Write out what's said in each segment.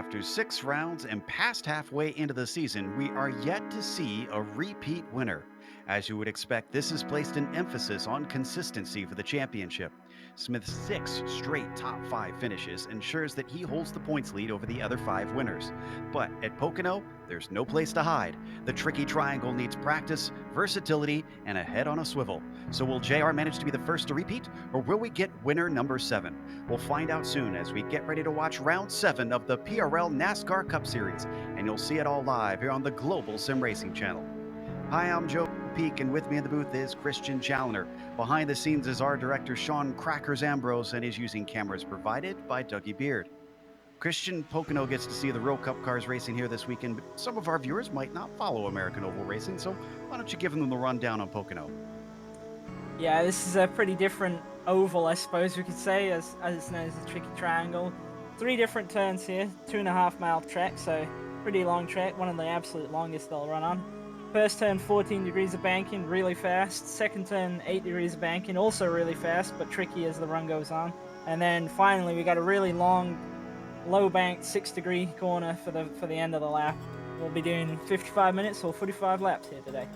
After 6 rounds and past halfway into the season, we are yet to see a repeat winner. As you would expect, this has placed an emphasis on consistency for the championship. Smith's 6 straight top 5 finishes ensures that he holds the points lead over the other 5 winners. But at Pocono, there's no place to hide. The tricky triangle needs practice, versatility, and a head on a swivel. So will JR manage to be the first to repeat, or will we get winner number 7? We'll find out soon as we get ready to watch round 7 of the PRL NASCAR Cup Series, and you'll see it all live here on the Global SimRacing Channel. Hi, I'm Joe Peak, and with me in the booth is Christian Challoner. Behind the scenes is our director, Sean Crackers Ambrose, and is using cameras provided by Dougie Beard. Christian, Pocono gets to see the real Cup cars racing here this weekend, but some of our viewers might not follow American Oval Racing, so why don't you give them the rundown on Pocono? Yeah, this is a pretty different oval, I suppose we could say, as it's known as the Tricky Triangle. 3 different turns here, 2.5 mile track, so pretty long track, one of the absolute longest they'll run on. First turn, 14 degrees of banking, really fast. Second turn, 8 degrees of banking, also really fast, but tricky as the run goes on. And then finally, we got a really long, low banked 6-degree corner for the end of the lap. We'll be doing 55 minutes or 45 laps here today.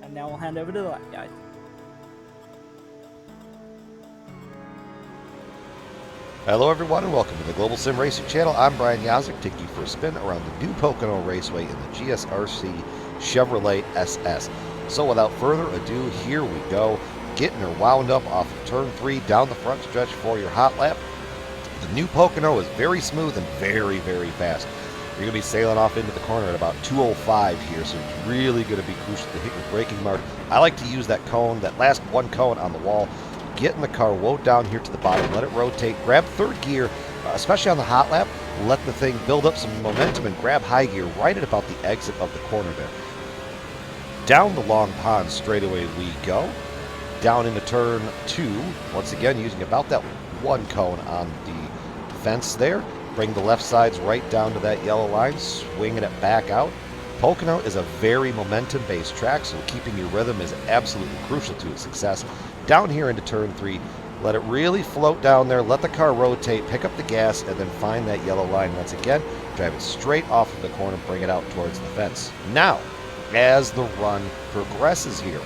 And now we'll hand over to the lap guide. Hello everyone and welcome to the Global Sim Racing Channel. I'm Brian Yazek, taking you for a spin around the new Pocono Raceway in the GSRC Chevrolet SS. So without further ado, here we go, getting her wound up off of turn 3 down the front stretch for your hot lap. The new Pocono is very smooth and very, very fast. You're going to be sailing off into the corner at about 205 here, so it's really going to be crucial to hit your braking mark. I like to use that cone, that last one cone on the wall. Get in the car, low down here to the bottom, let it rotate, grab third gear, especially on the hot lap, let the thing build up some momentum and grab high gear right at about the exit of the corner there. Down the long pond straightaway we go, down into turn 2, once again using about that one cone on the fence there. Bring the left sides right down to that yellow line, swinging it back out. Pocono is a very momentum-based track, so keeping your rhythm is absolutely crucial to its success. Down here into turn 3, let it really float down there, let the car rotate, pick up the gas, and then find that yellow line once again. Drive it straight off of the corner, bring it out towards the fence. Now, as the run progresses here,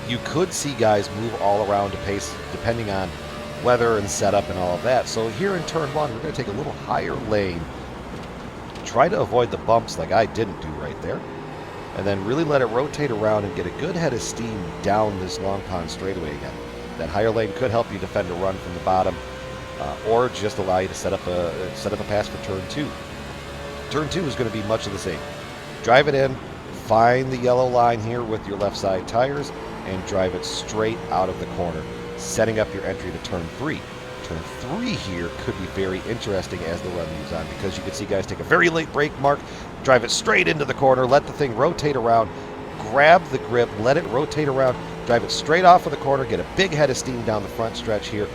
you could see guys move all around a pace depending on weather and setup and all of that. So here in turn 1, we're going to take a little higher lane. Try to avoid the bumps like I didn't do right there. And then really let it rotate around and get a good head of steam down this long pond straightaway again. That higher lane could help you defend a run from the bottom, or just allow you to set up a pass for turn 2. Turn 2 is going to be much of the same. Drive it in, find the yellow line here with your left side tires, and drive it straight out of the corner, setting up your entry to turn 3. Turn 3 here could be very interesting as the run moves on, because you can see guys take a very late brake mark, drive it straight into the corner, let the thing rotate around, grab the grip, let it rotate around, drive it straight off of the corner, get a big head of steam down the front stretch here,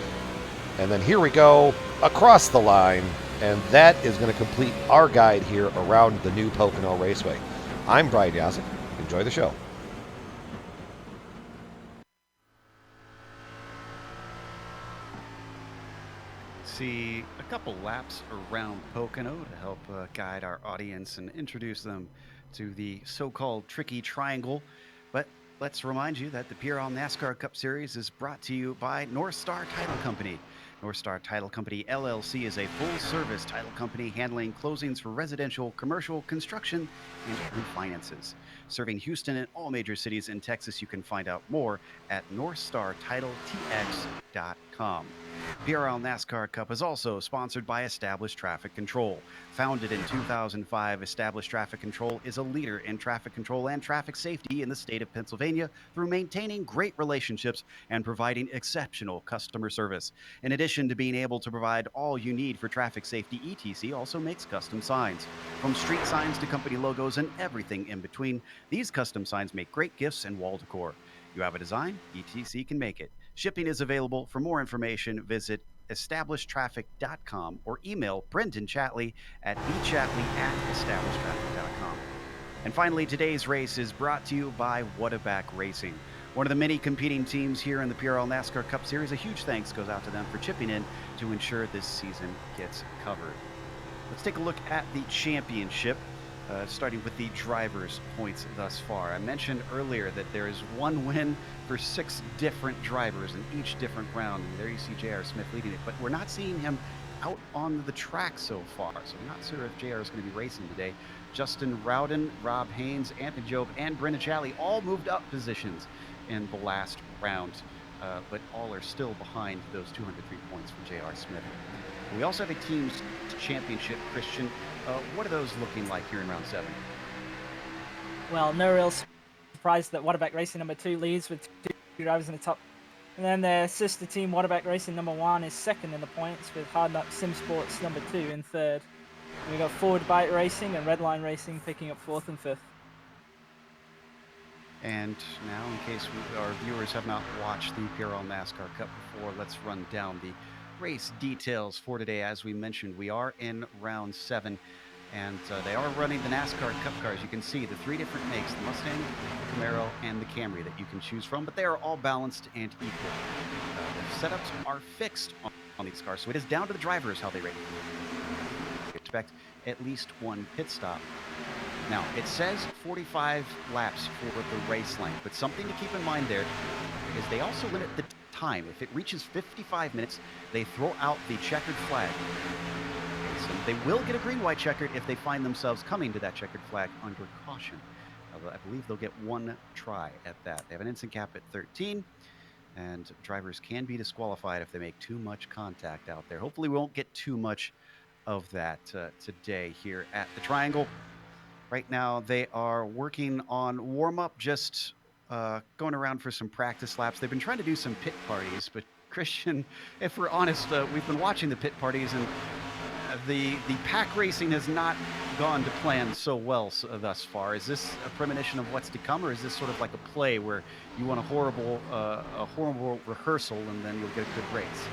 and then here we go across the line, and that is going to complete our guide here around the new Pocono Raceway. I'm Brian Yazek. Enjoy the show. See a couple laps around Pocono to help guide our audience and introduce them to the so-called Tricky Triangle. But let's remind you that the PRL NASCAR Cup Series is brought to you by Star Title Company. Star Title Company LLC is a full-service title company handling closings for residential, commercial, construction, and refinances. Serving Houston and all major cities in Texas, you can find out more at NorthstarTitleTX.com. PRL NASCAR Cup is also sponsored by Established Traffic Control. Founded in 2005, Established Traffic Control is a leader in traffic control and traffic safety in the state of Pennsylvania through maintaining great relationships and providing exceptional customer service. In addition to being able to provide all you need for traffic safety, ETC also makes custom signs. From street signs to company logos and everything in between, these custom signs make great gifts and wall decor. You have a design, ETC can make it. Shipping is available. For more information, visit establishedtraffic.com or email Brendan Chatley at bchatley@establishedtraffic.com. And finally, today's race is brought to you by Whataback Racing, one of the many competing teams here in the PRL NASCAR Cup Series. A huge thanks goes out to them for chipping in to ensure this season gets covered. Let's take a look at the championship. starting with the drivers' points thus far. I mentioned earlier that there is one win for 6 different drivers in each different round. There you see J.R. Smith leading it, but we're not seeing him out on the track so far, so I'm not sure if J.R. is going to be racing today. Justin Rowden, Rob Haynes, Anthony Job, and Brenna Challey all moved up positions in the last round, but all are still behind those 203 points for J.R. Smith. We also have a team's championship, Christian. What are those looking like here in round 7? Well, no real surprise that Whataback Racing number 2 leads with 2 drivers in the top. And then their sister team, Whataback Racing number 1, is second in the points with Hard Knock Sim Sports number 2 in third. And we've got Forward Bite Racing and Redline Racing picking up 4th and 5th. And now, in case our viewers have not watched the PRL NASCAR Cup before, let's run down the race details for today. As we mentioned, we are in round 7, and they are running the NASCAR Cup cars. You can see the 3 different makes, the Mustang, the Camaro, and the Camry that you can choose from, but they are all balanced and equal. The setups are fixed on these cars, so it is down to the drivers how they race. Expect at least 1 pit stop. Now, it says 45 laps for the race length, but something to keep in mind there is they also limit the time. If it reaches 55 minutes, they throw out the checkered flag. So they will get a green-white checkered if they find themselves coming to that checkered flag under caution. I believe they'll get 1 try at that. They have an instant cap at 13, and drivers can be disqualified if they make too much contact out there. Hopefully we won't get too much of that today here at the Triangle. Right now, they are working on warm-up, just going around for some practice laps. They've been trying to do some pit parties, but Christian, if we're honest, we've been watching the pit parties, and the pack racing has not gone to plan so well thus far. Is this a premonition of what's to come, or is this sort of like a play where you want a horrible rehearsal and then you'll get a good race?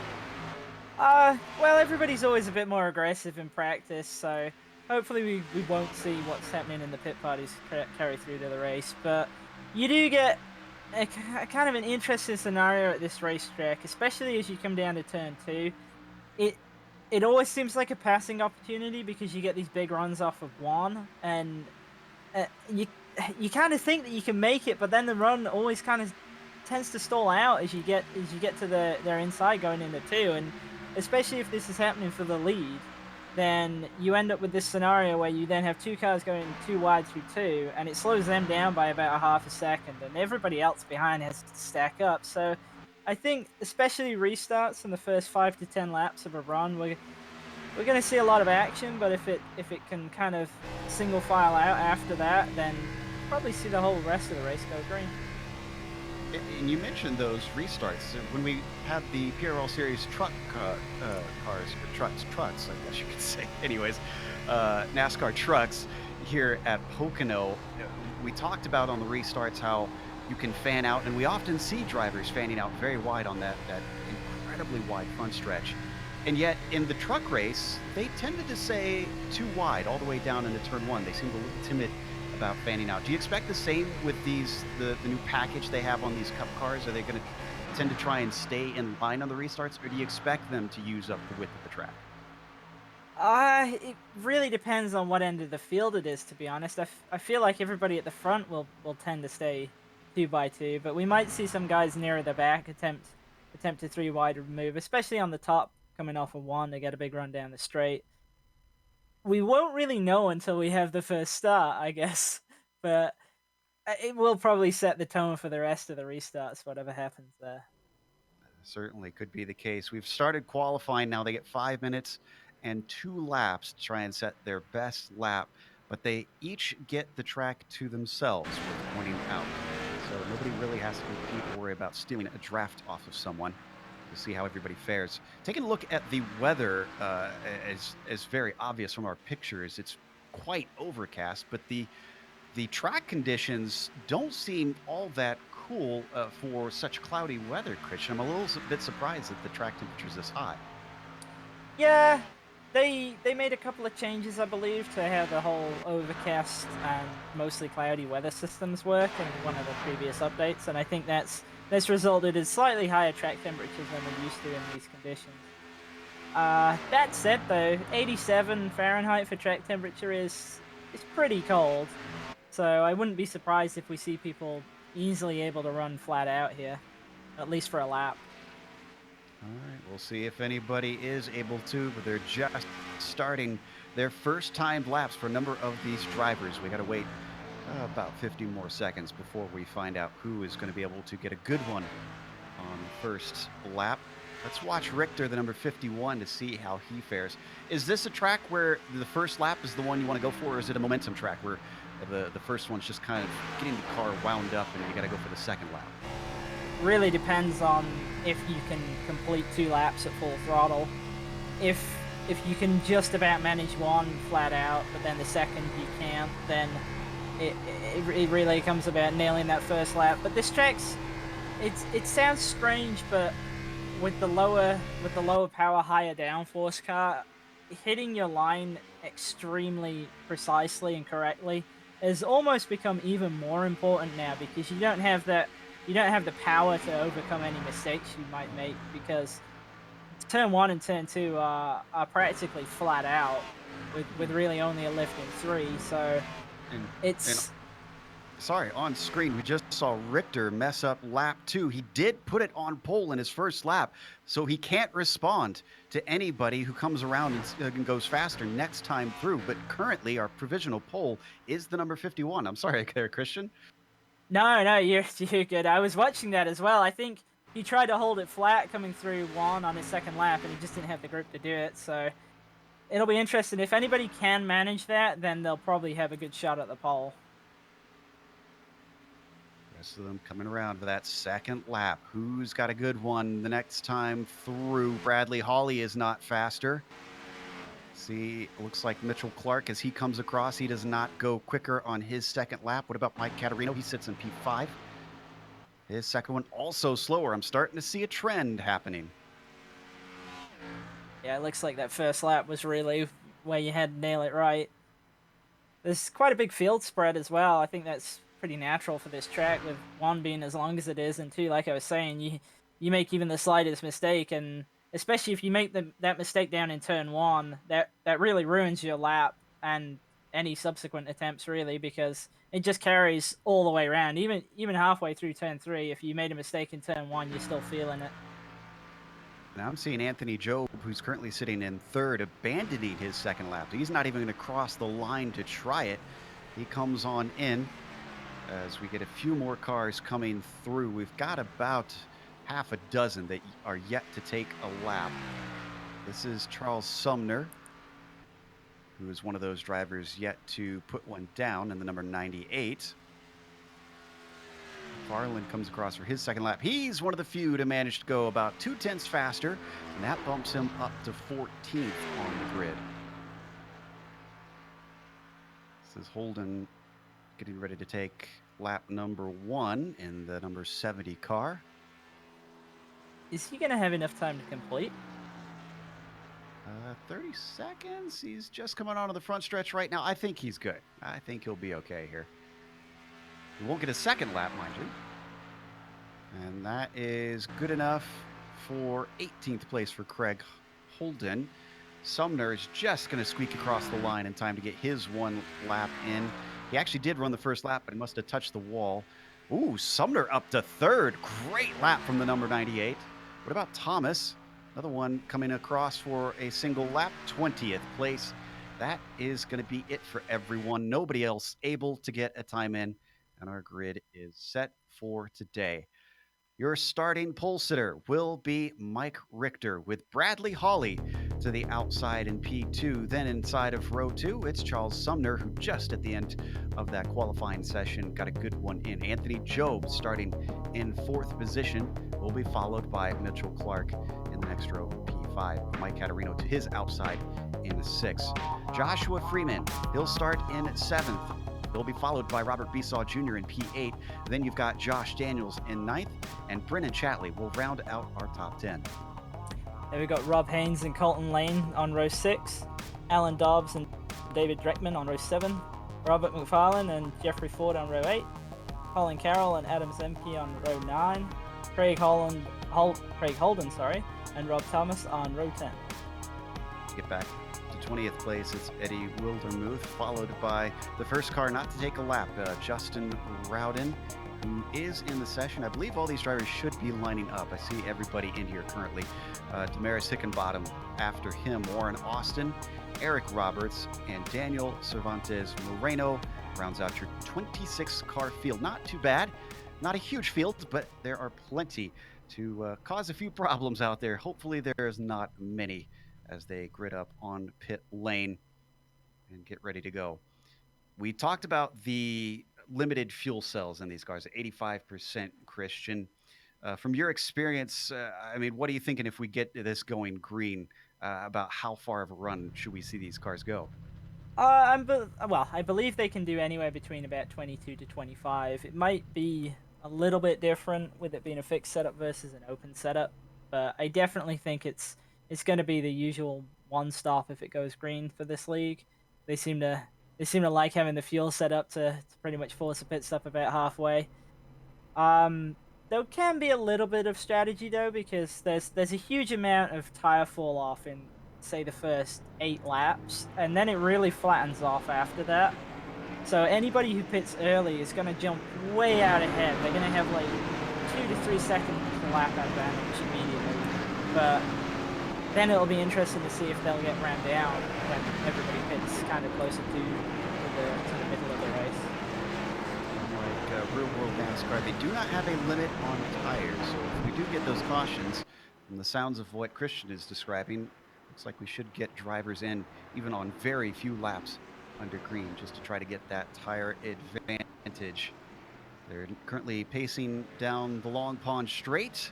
Well, everybody's always a bit more aggressive in practice, so hopefully we won't see what's happening in the pit parties carry through to the race. But you do get a kind of an interesting scenario at this racetrack, especially as you come down to turn 2. It always seems like a passing opportunity because you get these big runs off of 1, and you kind of think that you can make it, but then the run always kind of tends to stall out as you get to their inside going into 2, and especially if this is happening for the lead, then you end up with this scenario where you then have 2 cars going too wide through 2, and it slows them down by about a half a second, and everybody else behind has to stack up. So I think especially restarts in the first 5 to 10 laps of a run, we're going to see a lot of action, but if it can kind of single file out after that, then probably see the whole rest of the race go green. And you mentioned those restarts. When we had the PRL Series truck cars, or trucks, I guess you could say. Anyways, NASCAR trucks here at Pocono, we talked about on the restarts how you can fan out, and we often see drivers fanning out very wide on that incredibly wide front stretch. And yet, in the truck race, they tended to say too wide all the way down into turn 1. They seemed a little timid about fanning out. Do you expect the same with the new package they have on these Cup cars? Are they going to tend to try and stay in line on the restarts, or do you expect them to use up the width of the track? It really depends on what end of the field it is, to be honest. I feel like everybody at the front will tend to stay 2 by 2, but we might see some guys nearer the back attempt a 3 wide move, especially on the top coming off of 1 to get a big run down the straight. We won't really know until we have the first start, I guess, but it will probably set the tone for the rest of the restarts, whatever happens there. Certainly could be the case. We've started qualifying now. They get 5 minutes and 2 laps to try and set their best lap, but they each get the track to themselves with pointing out. So nobody really has to compete or worry about stealing a draft off of someone. We'll see how everybody fares. Taking a look at the weather, as very obvious from our pictures, it's quite overcast, but the track conditions don't seem all that cool for such cloudy weather, Christian. I'm a little bit surprised that the track temperature's this high. Yeah, they made a couple of changes, I believe, to how the whole overcast and mostly cloudy weather systems work in one of the previous updates, and I think that's resulted in slightly higher track temperatures than we're used to in these conditions. That said, though, 87 Fahrenheit for track temperature is it's pretty cold. So I wouldn't be surprised if we see people easily able to run flat out here, at least for a lap. All right, we'll see if anybody is able to, but they're just starting their first timed laps for a number of these drivers. We got to wait about 50 more seconds before we find out who is going to be able to get a good one on the first lap. Let's watch Richter, the number 51, to see how he fares. Is this a track where the first lap is the one you want to go for, or is it a momentum track where the first one's just kind of getting the car wound up and you got to go for the second lap? Really depends on if you can complete 2 laps at full throttle. If you can just about manage one flat out, but then the second you can't, then it really comes about nailing that first lap. But this track's it sounds strange, but with the lower power, higher downforce car, hitting your line extremely precisely and correctly has almost become even more important now, because you don't have the power to overcome any mistakes you might make, because turn 1 and turn 2 are practically flat out with really only a lift in 3. So sorry, on screen, we just saw Richter mess up lap 2. He did put it on pole in his first lap, so he can't respond to anybody who comes around and goes faster next time through. But currently, our provisional pole is the number 51. I'm sorry there, Christian. No, you're good. I was watching that as well. I think he tried to hold it flat coming through 1 on his second lap, and he just didn't have the grip to do it. So it'll be interesting. If anybody can manage that, then they'll probably have a good shot at the pole. Rest of them coming around for that second lap. Who's got a good one the next time through? Bradley Hawley is not faster. See, looks like Mitchell Clark, as he comes across, he does not go quicker on his second lap. What about Mike Caterino? He sits in P5. His second one also slower. I'm starting to see a trend happening. Yeah, it looks like that first lap was really where you had to nail it right. There's quite a big field spread as well. I think that's pretty natural for this track, with 1 being as long as it is, and 2, like I was saying, you make even the slightest mistake, and especially if you make that mistake down in turn 1, that really ruins your lap and any subsequent attempts, really, because it just carries all the way around. Even halfway through turn 3, if you made a mistake in turn 1, you're still feeling it. Now I'm seeing Anthony Job, who's currently sitting in 3rd, abandoning his second lap. He's not even going to cross the line to try it. He comes on in as we get a few more cars coming through. We've got about half a dozen that are yet to take a lap. This is Charles Sumner, who is one of those drivers yet to put one down in the number 98. Farland comes across for his second lap. He's one of the few to manage to go about 0.2 faster, and that bumps him up to 14th on the grid. This is Holden getting ready to take lap number 1 in the number 70 car. Is he going to have enough time to complete? 30 seconds. He's just coming onto the front stretch right now. I think he's good. I think he'll be okay here. He won't get a second lap, mind you. And that is good enough for 18th place for Craig Holden. Sumner is just going to squeak across the line in time to get his 1 lap in. He actually did run the first lap, but he must have touched the wall. Ooh, Sumner up to 3rd. Great lap from the number 98. What about Thomas? Another one coming across for a single lap, 20th place. That is going to be it for everyone. Nobody else able to get a time in, and our grid is set for today. Your starting pole sitter will be Mike Richter, with Bradley Hawley to the outside in P2. Then inside of row 2, it's Charles Sumner, who just at the end of that qualifying session got a good one in. Anthony Job starting in 4th position will be followed by Mitchell Clark in the next row, P5. Mike Caterino to his outside in 6th. Joshua Freeman, he'll start in 7th. He'll be followed by Robert Besaw Jr. in P8. Then you've got Josh Daniels in 9th, and Brennan Chatley will round out our top 10. Then we've got Rob Haynes and Colton Lane on row 6, Alan Dobbs and David Dreckman on row 7, Robert McFarlane and Jeffrey Ford on row 8, Colin Carroll and Adam Zemke on row 9, Craig Holden, and Rob Thomas on row 10. Get back to 20th place, it's Eddie Wildermuth, followed by the first car not to take a lap, Justin Rowden, who is in the session. I believe all these drivers should be lining up. I see everybody in here currently. Damaris Hickenbottom after him, Warren Austin, Eric Roberts, and Daniel Cervantes Moreno rounds out your 26-car field. Not too bad. Not a huge field, but there are plenty to cause a few problems out there. Hopefully there's not many as they grid up on pit lane and get ready to go. We talked about the limited fuel cells in these cars, 85%, Christian. From your experience, I mean, what are you thinking if we get this going green, about how far of a run should we see these cars go? Well, I believe they can do anywhere between about 22 to 25. It might be a little bit different with it being a fixed setup versus an open setup, but I definitely think it's going to be the usual one stop if it goes green for this league. They seem to like having the fuel set up to pretty much force a pit stop about halfway. There can be a little bit of strategy though, because there's a huge amount of tire fall off in, say, the first 8 laps, and then it really flattens off after that. So anybody who pits early is going to jump way out ahead. They're going to have like 2 to 3 seconds lap advantage immediately. But then it'll be interesting to see if they'll get rammed down when everybody pits kind of closer to the middle of the race. Like real world NASCAR, they do not have a limit on tires. So if we do get those cautions, from the sounds of what Christian is describing, looks like we should get drivers in even on very few laps under green just to try to get that tire advantage. They're currently pacing down the Long Pond Straight.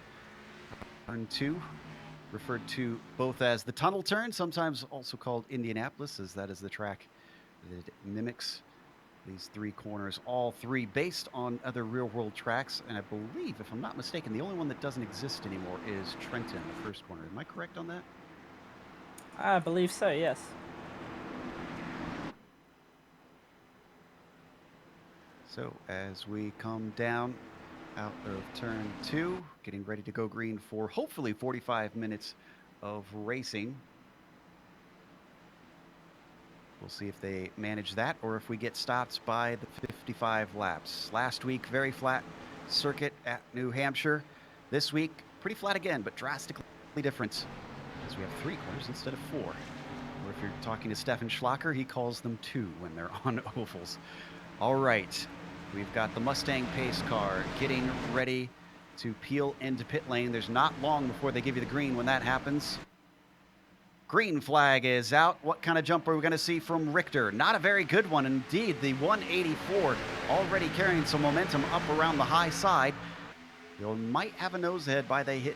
Turn 2, referred to both as the tunnel turn, sometimes also called Indianapolis, as that is the track that mimics these 3 corners, all 3 based on other real-world tracks. And I believe, if I'm not mistaken, the only one that doesn't exist anymore is Trenton, the first corner. Am I correct on that? I believe so, yes. So as we come down out of turn 2, getting ready to go green for hopefully 45 minutes of racing. We'll see if they manage that or if we get stopped by the 55 laps. Last week, very flat circuit at New Hampshire. This week, pretty flat again, but drastically different, as we have 3 corners instead of 4. Or if you're talking to Stefan Schlacker, he calls them 2 when they're on ovals. All right, we've got the Mustang pace car getting ready to peel into pit lane. There's not long before they give you the green when that happens. Green flag is out. What kind of jump are we going to see from Richter? Not a very good one indeed. The 184 already carrying some momentum up around the high side. They might have a nose ahead by the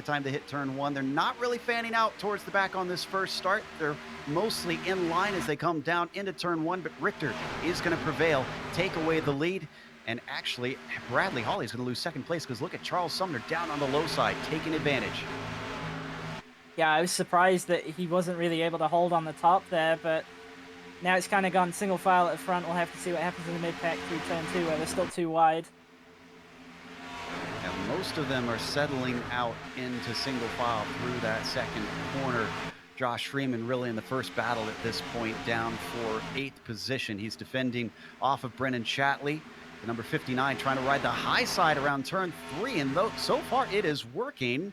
time they hit turn 1. They're not really fanning out towards the back on this first start. They're mostly in line as they come down into turn 1, but Richter is going to prevail, take away the lead. And actually, Bradley Hawley is going to lose second place because look at Charles Sumner down on the low side, taking advantage. Yeah, I was surprised that he wasn't really able to hold on the top there, but now it's kind of gone single file at the front. We'll have to see what happens in the mid-pack through turn 2, where they're still too wide. And most of them are settling out into single file through that second corner. Josh Freeman really in the first battle at this point, down for 8th position. He's defending off of Brennan Chatley, the number 59, trying to ride the high side around turn 3, and so far it is working.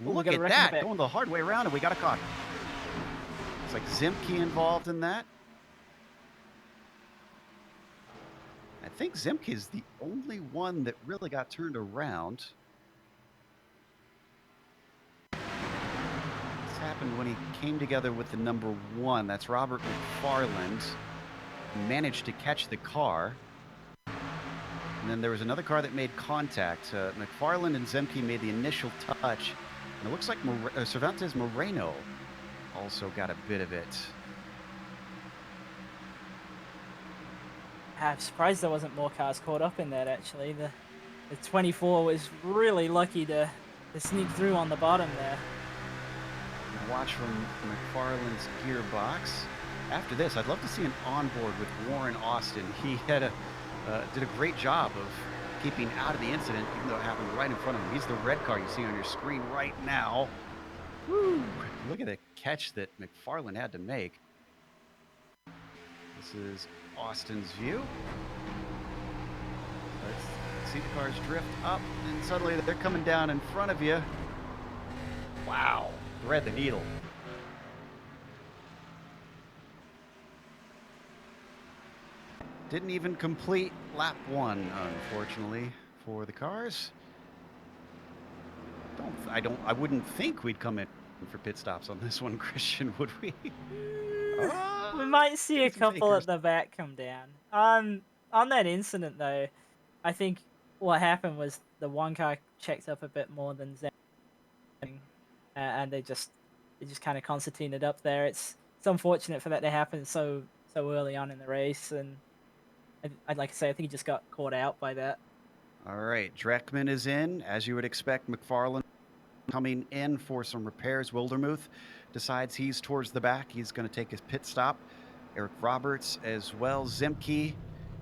Look at that, going the hard way around, and we got a caught. It's like Zemke involved in that. I think Zemke is the only one that really got turned around. This happened when he came together with the number 1. That's Robert McFarland. Managed to catch the car. And then there was another car that made contact. McFarland and Zemke made the initial touch. And it looks like Cervantes Moreno also got a bit of it. I'm surprised there wasn't more cars caught up in that, actually. The 24 was really lucky to sneak through on the bottom there. Watch from McFarland's gearbox. After this, I'd love to see an onboard with Warren Austin. He had did a great job of keeping out of the incident, even though it happened right in front of him. He's the red car you see on your screen right now. Woo! Look at the catch that McFarland had to make. This is Austin's view. Let's see the cars drift up, and suddenly they're coming down in front of you. Wow, thread the needle. Didn't even complete lap 1, unfortunately, for the cars. I wouldn't think we'd come in for pit stops on this one, Christian, would we? We might see a some couple fakers. at the back come down. On that incident though, I think what happened was the one car checked up a bit more than Zen, and they just kind of concertinaed up there. It's unfortunate for that to happen so early on in the race, and I'd like to say I think he just got caught out by that. All right, Dreckman is in, as you would expect. McFarland coming in for some repairs. Wildermuth decides he's towards the back. He's going to take his pit stop. Eric Roberts as well. Zemke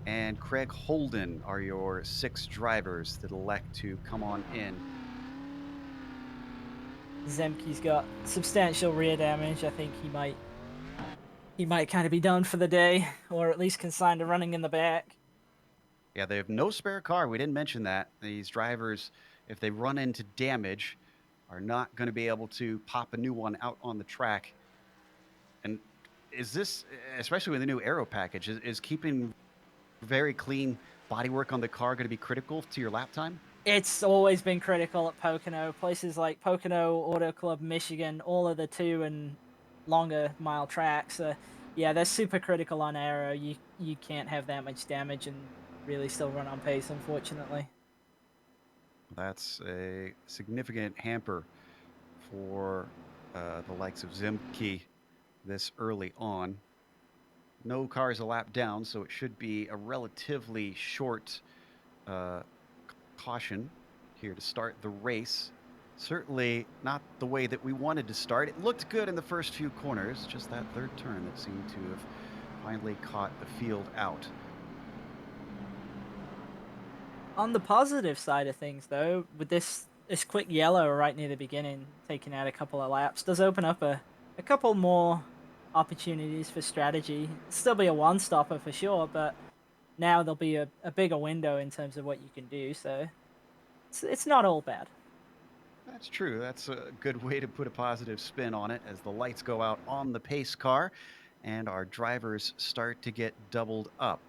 and Craig Holden are your 6 drivers that elect to come on in. Zemke's got substantial rear damage. I think he might kind of be done for the day, or at least consigned to running in the back. Yeah, they have no spare car. We didn't mention that. These drivers, if they run into damage, are not going to be able to pop a new one out on the track. And is this, especially with the new aero package, is keeping very clean bodywork on the car going to be critical to your lap time? It's always been critical at Pocono. Places like Pocono, Auto Club, Michigan, all of the 2 and longer mile tracks. Yeah, they're super critical on aero. You can't have that much damage and really still run on pace, unfortunately. That's a significant hamper for the likes of Zemke this early on. No cars a lap down, so it should be a relatively short caution here to start the race. Certainly not the way that we wanted to start. It looked good in the first few corners, just that third turn that seemed to have finally caught the field out. On the positive side of things, though, with this quick yellow right near the beginning, taking out a couple of laps, does open up a couple more opportunities for strategy. It'll still be a one-stopper for sure, but now there'll be a bigger window in terms of what you can do, so it's not all bad. That's true. That's a good way to put a positive spin on it as the lights go out on the pace car and our drivers start to get doubled up.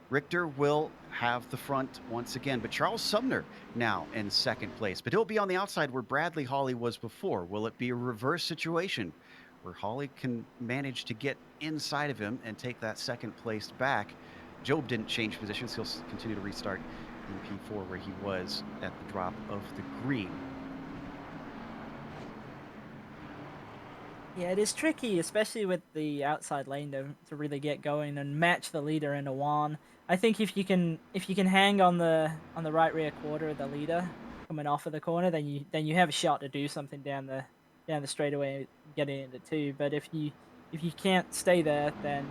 Richter will have the front once again, but Charles Sumner now in second place. But he'll be on the outside where Bradley Hawley was before. Will it be a reverse situation where Hawley can manage to get inside of him and take that second place back? Job didn't change positions. He'll continue to restart in P4 where he was at the drop of the green. Yeah, it is tricky, especially with the outside lane to really get going and match the leader into one. I think if you can hang on the right rear quarter of the leader coming off of the corner, then you have a shot to do something down the straightaway, getting into 2. But if you can't stay there, then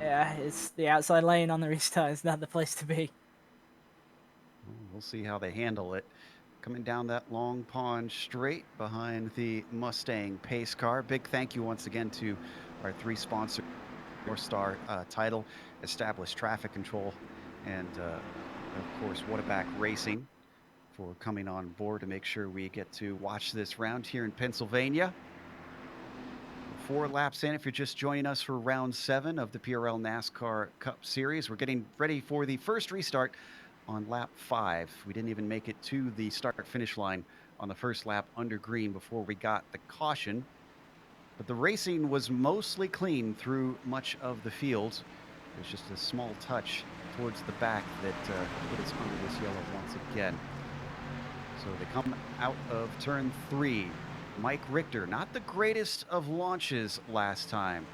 yeah, it's the outside lane on the restart is not the place to be. We'll see how they handle it. Coming down that long pond straight behind the Mustang pace car. Big thank you once again to our 3 sponsors, Star Title, Established Traffic Control, and of course Whataback Racing for coming on board to make sure we get to watch this round here in Pennsylvania. 4 laps in if you're just joining us for round 7 of the PRL NASCAR Cup Series. We're getting ready for the first restart on lap 5. We didn't even make it to the start-finish line on the first lap under green before we got the caution. But the racing was mostly clean through much of the field. There's just a small touch towards the back that put us under this yellow once again. So they come out of turn 3. Mike Richter, not the greatest of launches last time.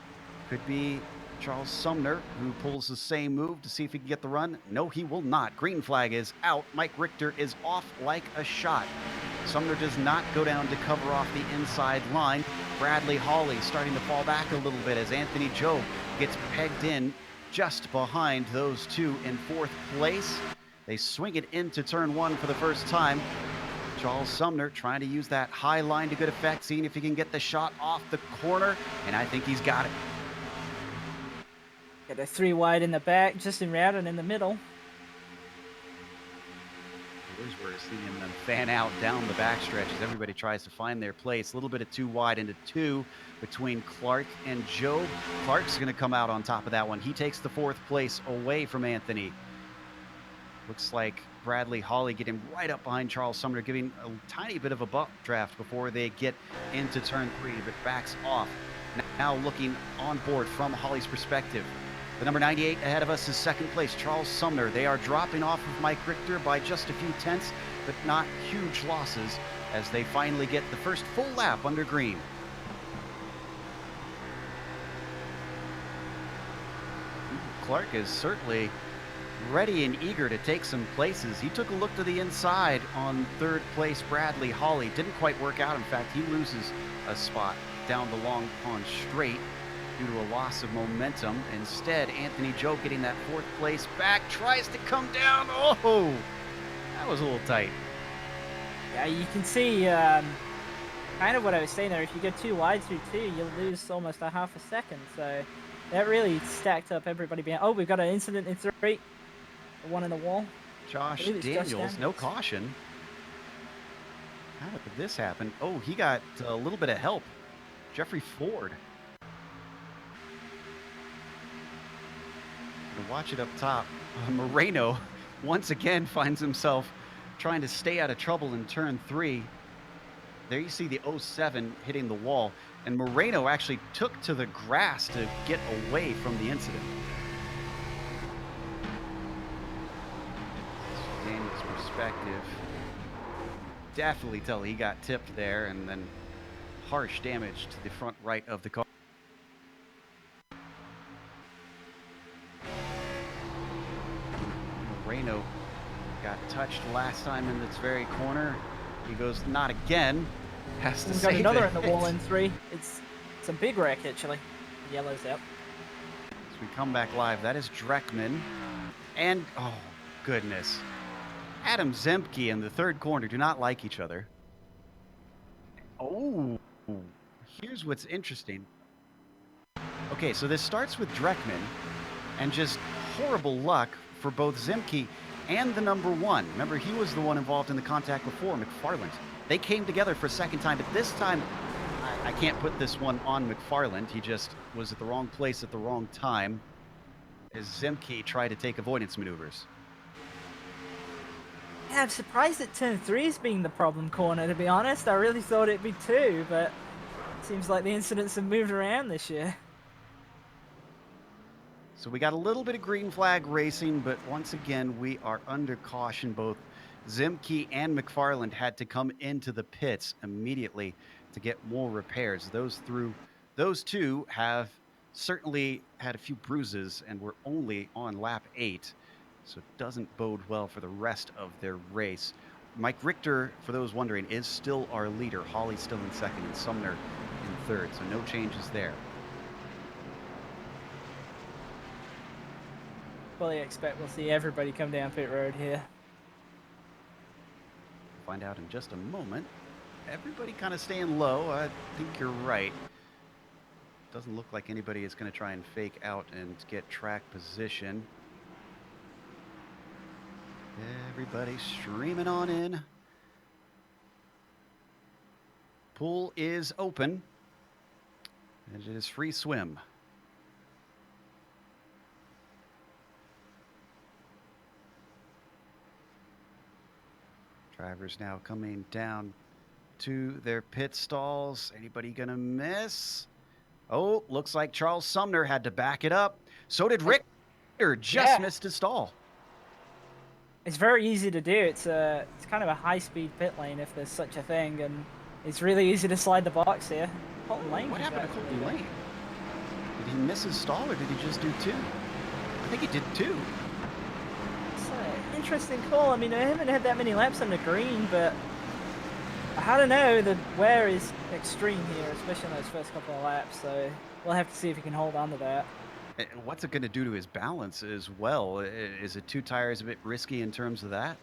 Could be Charles Sumner, who pulls the same move to see if he can get the run. No, he will not. Green flag is out. Mike Richter is off like a shot. Sumner does not go down to cover off the inside line. Bradley Hawley starting to fall back a little bit as Anthony Joe gets pegged in just behind those 2 in 4th place. They swing it into turn 1 for the first time. Charles Sumner trying to use that high line to good effect, seeing if he can get the shot off the corner, and I think he's got it. Got a 3 wide in the back, just in route and in the middle. Here's where we're seeing them fan out down the backstretch as everybody tries to find their place. A little bit of 2 wide into 2 between Clark and Job. Clark's going to come out on top of that one. He takes the 4th place away from Anthony. Looks like Bradley Hawley getting right up behind Charles Sumner, giving a tiny bit of a buck draft before they get into turn 3, but backs off. Now looking on board from Hawley's perspective. The number 98 ahead of us is 2nd place, Charles Sumner. They are dropping off of Mike Richter by just a few tenths, but not huge losses as they finally get the first full lap under green. Clark is certainly ready and eager to take some places. He took a look to the inside on 3rd place Bradley Hawley. Didn't quite work out. In fact, he loses a spot down the long pond straight due to a loss of momentum. Instead, Anthony Joe getting that 4th place back, tries to come down. Oh, that was a little tight. Yeah, you can see kind of what I was saying there. If you go 2 wide through 2, you'll lose almost a half a second. So that really stacked up everybody behind. Oh, we've got an incident in 3. The one in the wall. Josh Daniels, no caution. How did this happen? Oh, he got a little bit of help. Jeffrey Ford. And watch it up top. Moreno once again finds himself trying to stay out of trouble in turn 3. There you see the 07 hitting the wall, and Moreno actually took to the grass to get away from the incident. Daniel's perspective, definitely tell he got tipped there, and then harsh damage to the front right of the car. Moreno got touched last time in this very corner. He goes, not again. Has to We've save got another it. in the wall in 3. It's a big wreck, actually. The yellow's out. As we come back live, that is Dreckman. And, oh, goodness. Adam Zemke in the 3rd corner do not like each other. Oh, here's what's interesting. Okay, so this starts with Dreckman, and just horrible luck for both Zemke and the number 1. Remember, he was the one involved in the contact before, McFarland. They came together for a second time, but this time, I can't put this one on McFarland. He just was at the wrong place at the wrong time as Zemke tried to take avoidance maneuvers. Yeah, I'm surprised that turn 3 is being the problem corner, to be honest. I really thought it'd be 2, but it seems like the incidents have moved around this year. So we got a little bit of green flag racing, but once again, we are under caution. Both Zemke and McFarland had to come into the pits immediately to get more repairs. Those two have certainly had a few bruises and were only on lap 8. So it doesn't bode well for the rest of their race. Mike Richter, for those wondering, is still our leader. Hawley's still in 2nd and Sumner in 3rd, so no changes there. Fully expect we'll see everybody come down pit road here. Find out in just a moment. Everybody kind of staying low. I think you're right. Doesn't look like anybody is going to try and fake out and get track position. Everybody streaming on in. Pool is open, and it is free swim. Drivers now coming down to their pit stalls. Anybody gonna miss? Oh, looks like Charles Sumner had to back it up. So did Richter. Just missed his stall. It's very easy to do. It's kind of a high-speed pit lane if there's such a thing, and it's really easy to slide the box here. Colton Lane. What happened to Colton Lane? Did he miss his stall, or did he just do 2? I think he did 2. It's an interesting call. I mean, I haven't had that many laps on the green, but I don't know. The wear is extreme here, especially in those first couple of laps. So we'll have to see if he can hold on to that. What's it going to do to his balance as well? Is it 2 tires a bit risky in terms of that?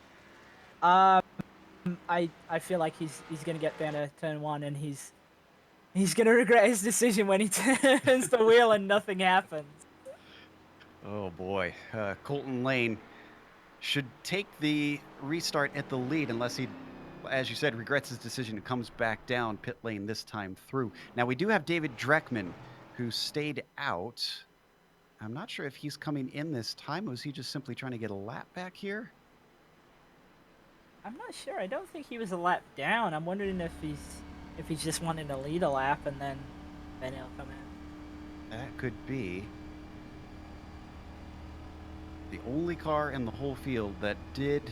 I feel like he's gonna get down to turn 1 and he's gonna regret his decision when he turns the wheel and nothing happens. Oh boy, Colton Lane should take the restart at the lead unless he, as you said, regrets his decision and comes back down pit lane this time through. Now we do have David Dreckman, who stayed out. I'm not sure if he's coming in this time. Was he just simply trying to get a lap back here? I'm not sure. I don't think he was a lap down. I'm wondering if he's just wanting to lead a lap and then he'll come in. That could be. The only car in the whole field that did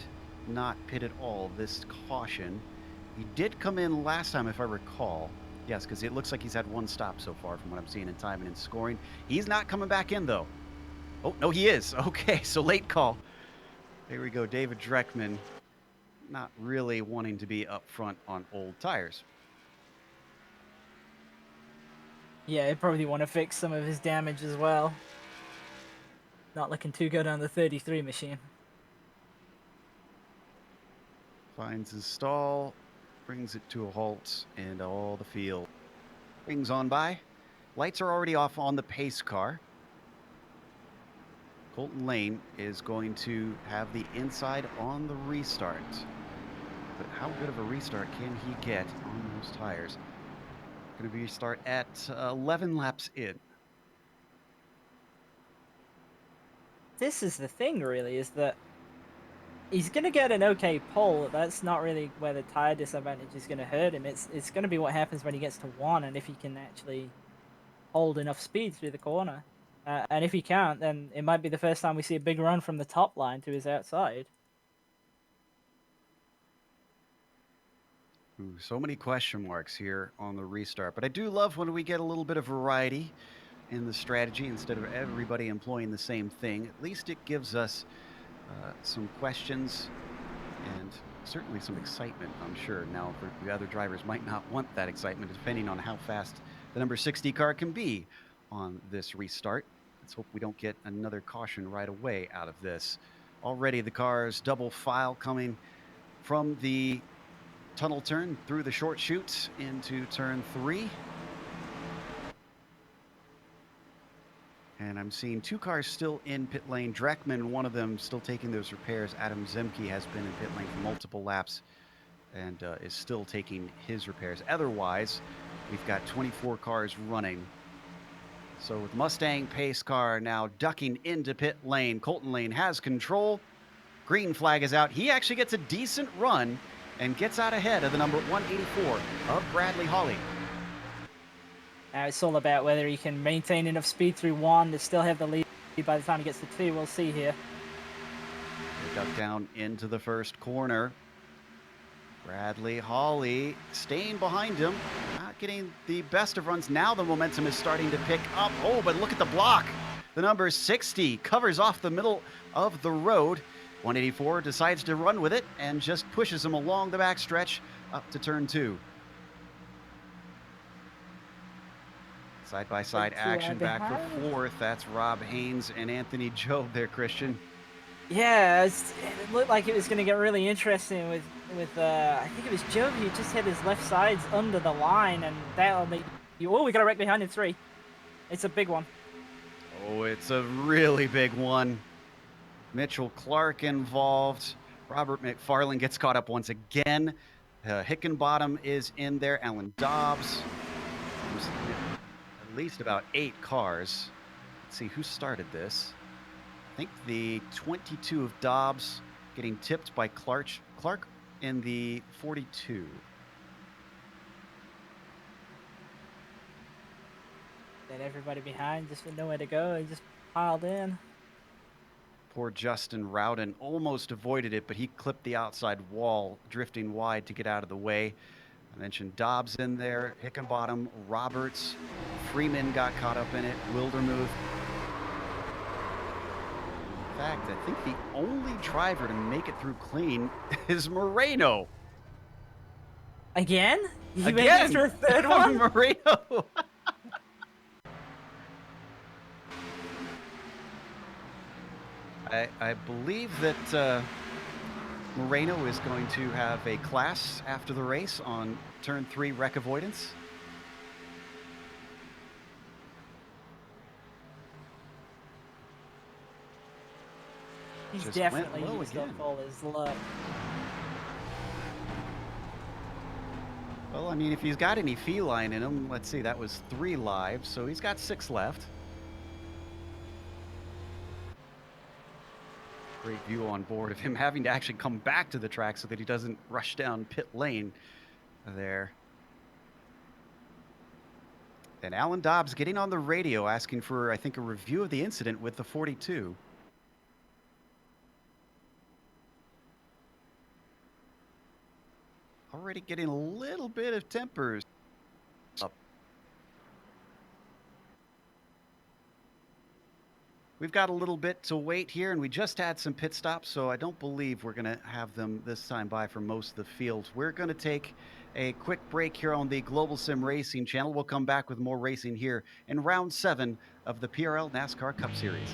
not pit at all this caution. He did come in last time, if I recall. Yes, because it looks like he's had one stop so far from what I'm seeing in time and in scoring. He's not coming back in, though. Oh, no, he is. Okay, so late call. There we go. David Dreckman not really wanting to be up front on old tires. Yeah, he'd probably want to fix some of his damage as well. Not looking too good on the 33 machine. Finds his stall, brings it to a halt, and all the field rings on by. Lights are already off on the pace car. Colton Lane is going to have the inside on the restart. But how good of a restart can he get on those tires? Going to be start at 11 laps in. This is the thing, really, is that he's going to get an okay pole. That's not really where the tire disadvantage is going to hurt him. It's going to be what happens when he gets to 1 and if he can actually hold enough speed through the corner. And if he can't, then it might be the first time we see a big run from the top line to his outside. Ooh, so many question marks here on the restart. But I do love when we get a little bit of variety in the strategy instead of everybody employing the same thing. At least it gives us some questions and certainly some excitement, I'm sure. Now, the other drivers might not want that excitement, depending on how fast the number 60 car can be on this restart. Let's hope we don't get another caution right away out of this. Already the cars double file coming from the tunnel turn through the short chute into turn 3. And I'm seeing 2 cars still in pit lane. Dreckman, one of them, still taking those repairs. Adam Zemke has been in pit lane for multiple laps and is still taking his repairs. Otherwise, we've got 24 cars running. So with Mustang pace car now ducking into pit lane, Colton Lane has control. Green flag is out. He actually gets a decent run and gets out ahead of the number 184 of Bradley Hawley. Now it's all about whether he can maintain enough speed through 1 to still have the lead by the time he gets to 2. We'll see here. They duck down into the first corner. Bradley Hawley staying behind him, not getting the best of runs. Now the momentum is starting to pick up. Oh, but look at the block. The number 60 covers off the middle of the road. 184 decides to run with it and just pushes him along the backstretch up to turn 2. Side-by-side action back for 4th. That's Rob Haynes and Anthony Job there, Christian. Yeah, it looked like it was going to get really interesting with I think it was Job who just had his left sides under the line, and that'll make you. Oh, we got a wreck behind him 3. It's a big one. Oh, it's a really big one. Mitchell Clark involved. Robert McFarland gets caught up once again. Hickenbottom is in there. Alan Dobbs. At least about 8 cars. Let's see who started this. I think the 22 of Dobbs getting tipped by Clark in the 42. Then everybody behind just with nowhere to go. He just piled in. Poor Justin Rowden almost avoided it, but he clipped the outside wall, drifting wide to get out of the way. I mentioned Dobbs in there, Hickenbottom, Roberts, Freeman got caught up in it, Wildermuth. In fact, I think the only driver to make it through clean is Moreno. Again? He Again? made it through a 3rd one? Moreno. I believe that Moreno is going to have a class after the race on turn 3 wreck avoidance. He's Just definitely went low used again. up all his luck. Well, I mean, if he's got any feline in him, let's see, that was 3 lives, so he's got 6 left. Great view on board of him having to actually come back to the track so that he doesn't rush down pit lane there. And Alan Dobbs getting on the radio asking for, I think, a review of the incident with the 42. Already getting a little bit of tempers up. We've got a little bit to wait here, and we just had some pit stops, so I don't believe we're going to have them this time by for most of the field. We're going to take a quick break here on the Global Sim Racing Channel. We'll come back with more racing here in round 7 of the PRL NASCAR Cup Series.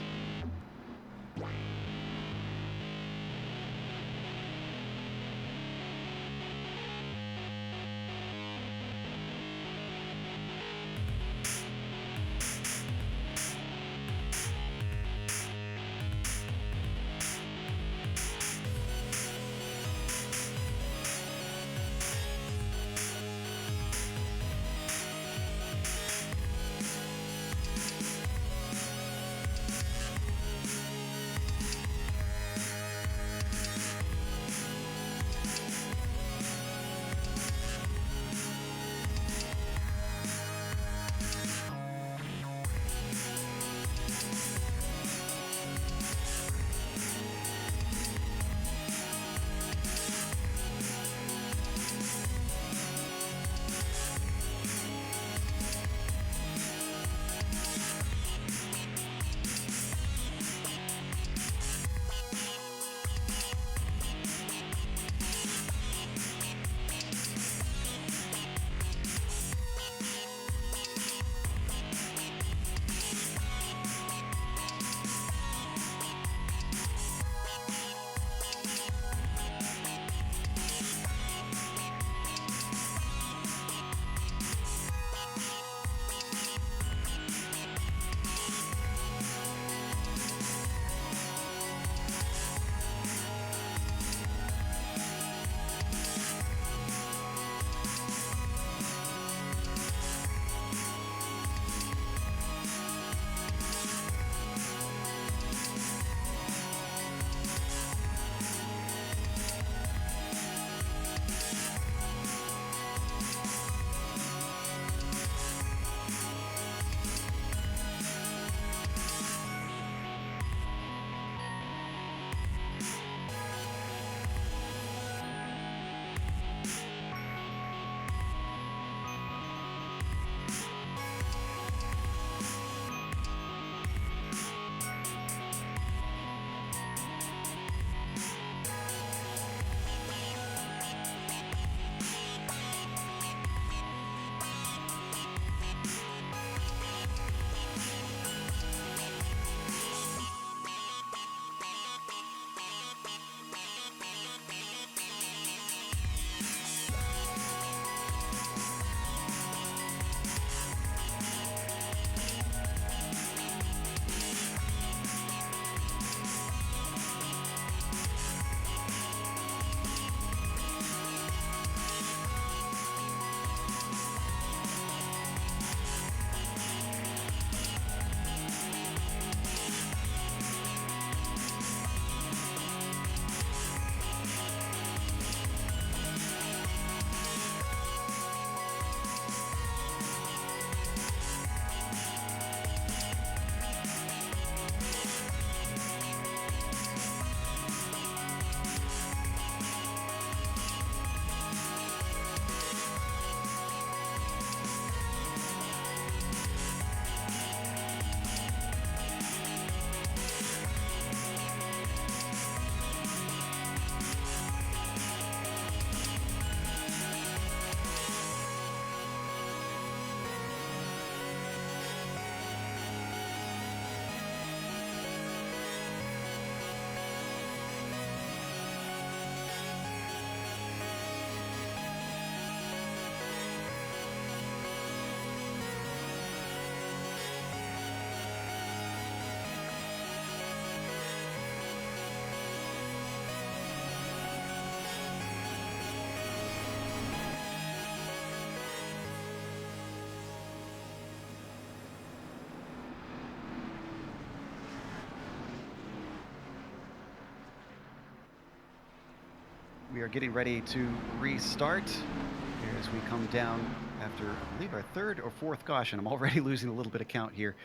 we are getting ready to restart here as we come down after, I believe, our third or fourth caution. I'm already losing a little bit of count here.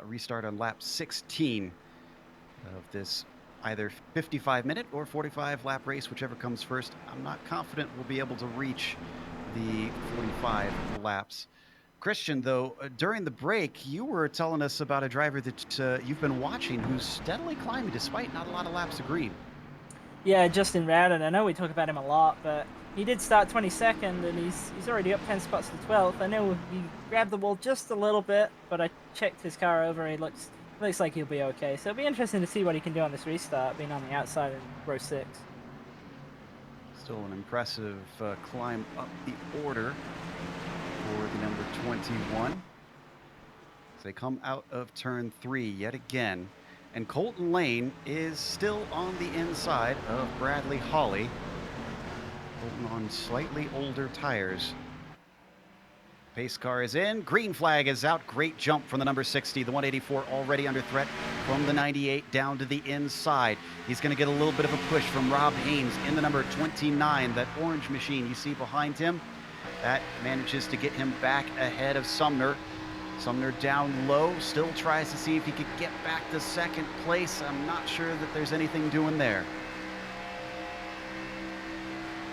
Restart on lap 16 of this either 55-minute or 45-lap race, whichever comes first. I'm not confident we'll be able to reach the 45 laps. Christian, though, during the break, you were telling us about a driver that you've been watching who's steadily climbing despite not a lot of laps of green. Yeah, Justin Rowden. I know we talk about him a lot, but he did start 22nd, and he's already up 10 spots to 12th. I know he grabbed the wall just a little bit, but I checked his car over. He looks like he'll be okay. So it'll be interesting to see what he can do on this restart, being on the outside in row 6. Still an impressive climb up the order for the number 21. As they come out of turn 3 yet again. And Colton Lane is still on the inside of Bradley Hawley. Colton on slightly older tires. Pace car is in. Green flag is out. Great jump from the number 60. The 184 already under threat from the 98 down to the inside. He's going to get a little bit of a push from Rob Haynes in the number 29. That orange machine you see behind him. That manages to get him back ahead of Sumner. Sumner down low, still tries to see if he could get back to second place. I'm not sure that there's anything doing there.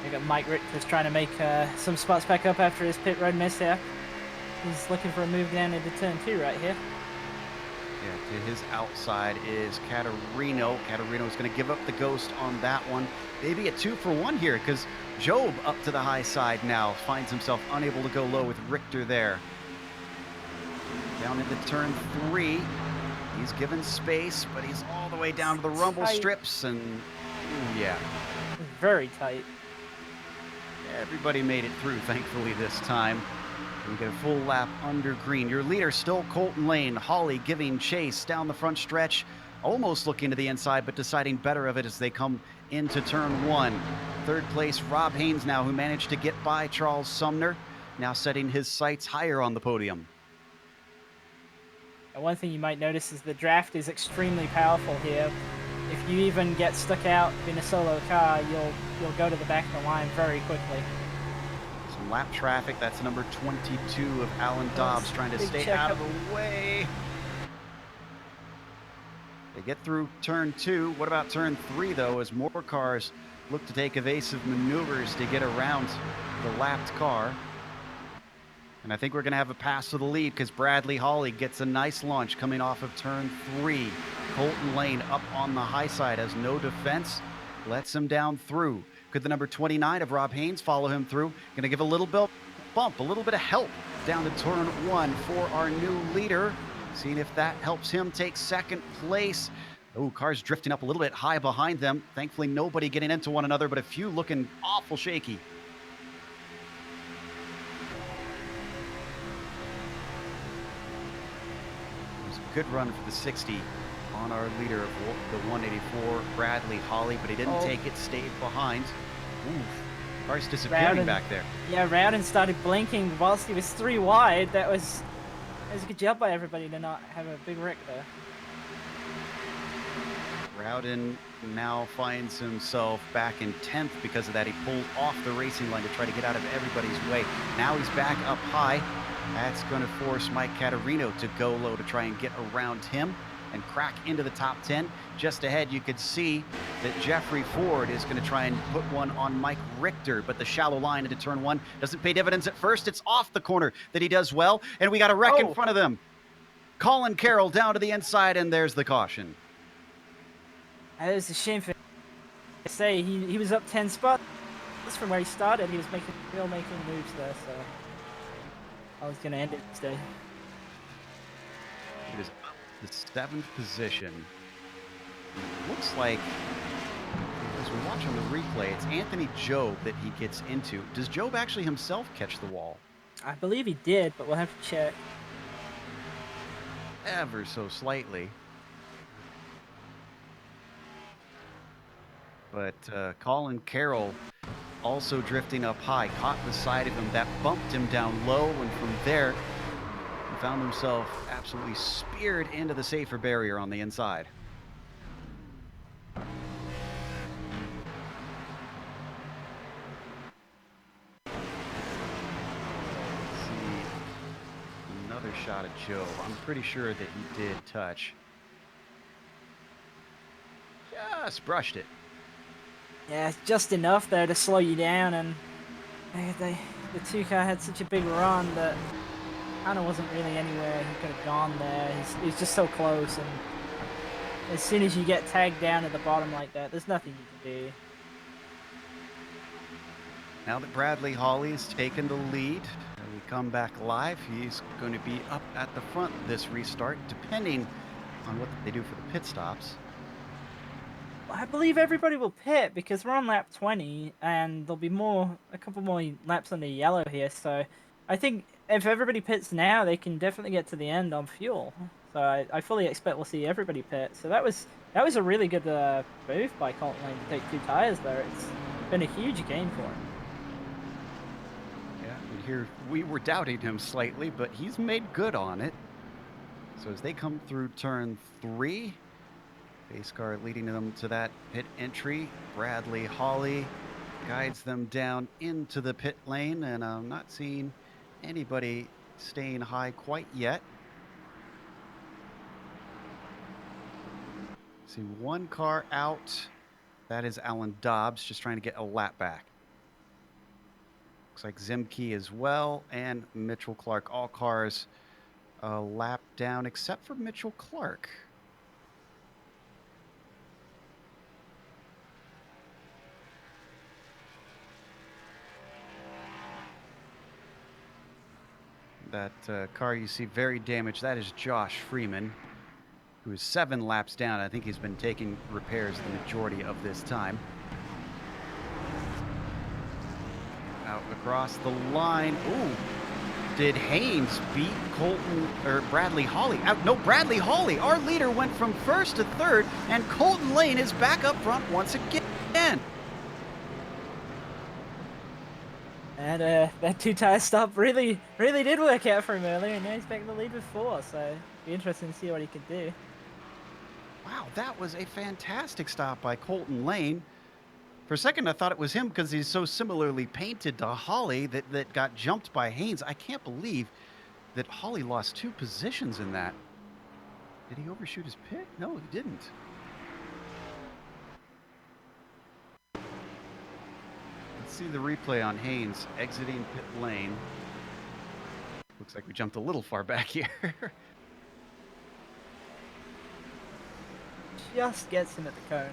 We got Mike Richter's trying to make some spots back up after his pit road mishap. He's looking for a move down into turn 2 right here. Yeah, to his outside is Caterino. Caterino's going to give up the ghost on that one. Maybe a 2-for-1 here because Job up to the high side now finds himself unable to go low with Richter there. Down into turn 3. He's given space, but he's all the way down to the rumble strips, and yeah. Very tight. Everybody made it through, thankfully, this time. We get a full lap under green. Your leader still Colton Lane. Hawley giving chase down the front stretch, almost looking to the inside, but deciding better of it as they come into turn 1. Third place, Rob Haynes now, who managed to get by Charles Sumner, now setting his sights higher on the podium. And one thing you might notice is the draft is extremely powerful here. If you even get stuck out in a solo car, you'll go to the back of the line very quickly. Some lap traffic. That's number 22 of Alan Dobbs trying to stay out of the way. They get through turn 2. What about turn 3, though, as more cars look to take evasive maneuvers to get around the lapped car? And I think we're going to have a pass to the lead because Bradley Hawley gets a nice launch coming off of turn 3. Colton Lane up on the high side has no defense, lets him down through. Could the number 29 of Rob Haynes follow him through? Going to give a little bump, a little bit of help down to turn 1 for our new leader. Seeing if that helps him take second place. Oh, cars drifting up a little bit high behind them. Thankfully, nobody getting into one another, but a few looking awful shaky. Good run for the 60 on our leader of the 184, Bradley Hawley, but he didn't take it, stayed behind. Oof, car's disappearing back there. Yeah, Rowden started blinking whilst he was 3 wide. That was a good job by everybody to not have a big wreck there. Rowden now finds himself back in 10th because of that. He pulled off the racing line to try to get out of everybody's way. Now he's back up high. That's going to force Mike Caterino to go low to try and get around him and crack into the top 10. Just ahead, you could see that Jeffrey Ford is going to try and put one on Mike Richter, but the shallow line into turn 1 doesn't pay dividends at first. It's off the corner that he does well, and we got a wreck in front of them. Colin Carroll down to the inside, and there's the caution. That is a shame for I say he was up 10 spots from where he started. He was making moves there, so I was going to end it today. It is up the 7th position. It looks like, as we watch on the replay, it's Anthony Job that he gets into. Does Job actually himself catch the wall? I believe he did, but we'll have to check. Ever so slightly. But Colin Carroll also drifting up high, caught the side of him. That bumped him down low, and from there, he found himself absolutely speared into the safer barrier on the inside. shot at Joe. I'm pretty sure that he did touch. Just brushed it. Yeah, it's just enough there to slow you down, and the two car had such a big run that kind of wasn't really anywhere he could have gone there. He's just so close, and as soon as you get tagged down at the bottom like that, there's nothing you can do. Now that Bradley Hawley's taken the lead, we come back live. He's going to be up at the front this restart, depending on what they do for the pit stops. I believe everybody will pit because we're on lap 20, and there'll be a couple more laps on the yellow here. So I think if everybody pits now, they can definitely get to the end on fuel. So I fully expect we'll see everybody pit. So that was a really good move by Colton Lane to take 2 tires there. It's been a huge gain for him. Yeah, and here we were doubting him slightly, but he's made good on it. So as they come through turn 3, base car leading them to that pit entry, Bradley Hawley guides them down into the pit lane, and I'm not seeing anybody staying high quite yet. See one car out. That is Alan Dobbs, just trying to get a lap back. Looks like Zimke as well, and Mitchell Clark. All cars a lap down except for Mitchell Clark. That car you see very damaged, that is Josh Freeman, who is 7 laps down. I think he's been taking repairs the majority of this time. Out across the line. Ooh, did Haynes beat Colton or Bradley Hawley out? No, Bradley Hawley, our leader, went from 1st to 3rd, and Colton Lane is back up front once again. And that 2-tire stop really did work out for him earlier, and now he's back in the lead with 4, so it'll be interesting to see what he can do. Wow, that was a fantastic stop by Colton Lane. For a second, I thought it was him because he's so similarly painted to Hawley that got jumped by Haynes. I can't believe that Hawley lost 2 positions in that. Did he overshoot his pit? No, he didn't. Let's see the replay on Haynes exiting pit lane. Looks like we jumped a little far back here. Just gets him at the cone.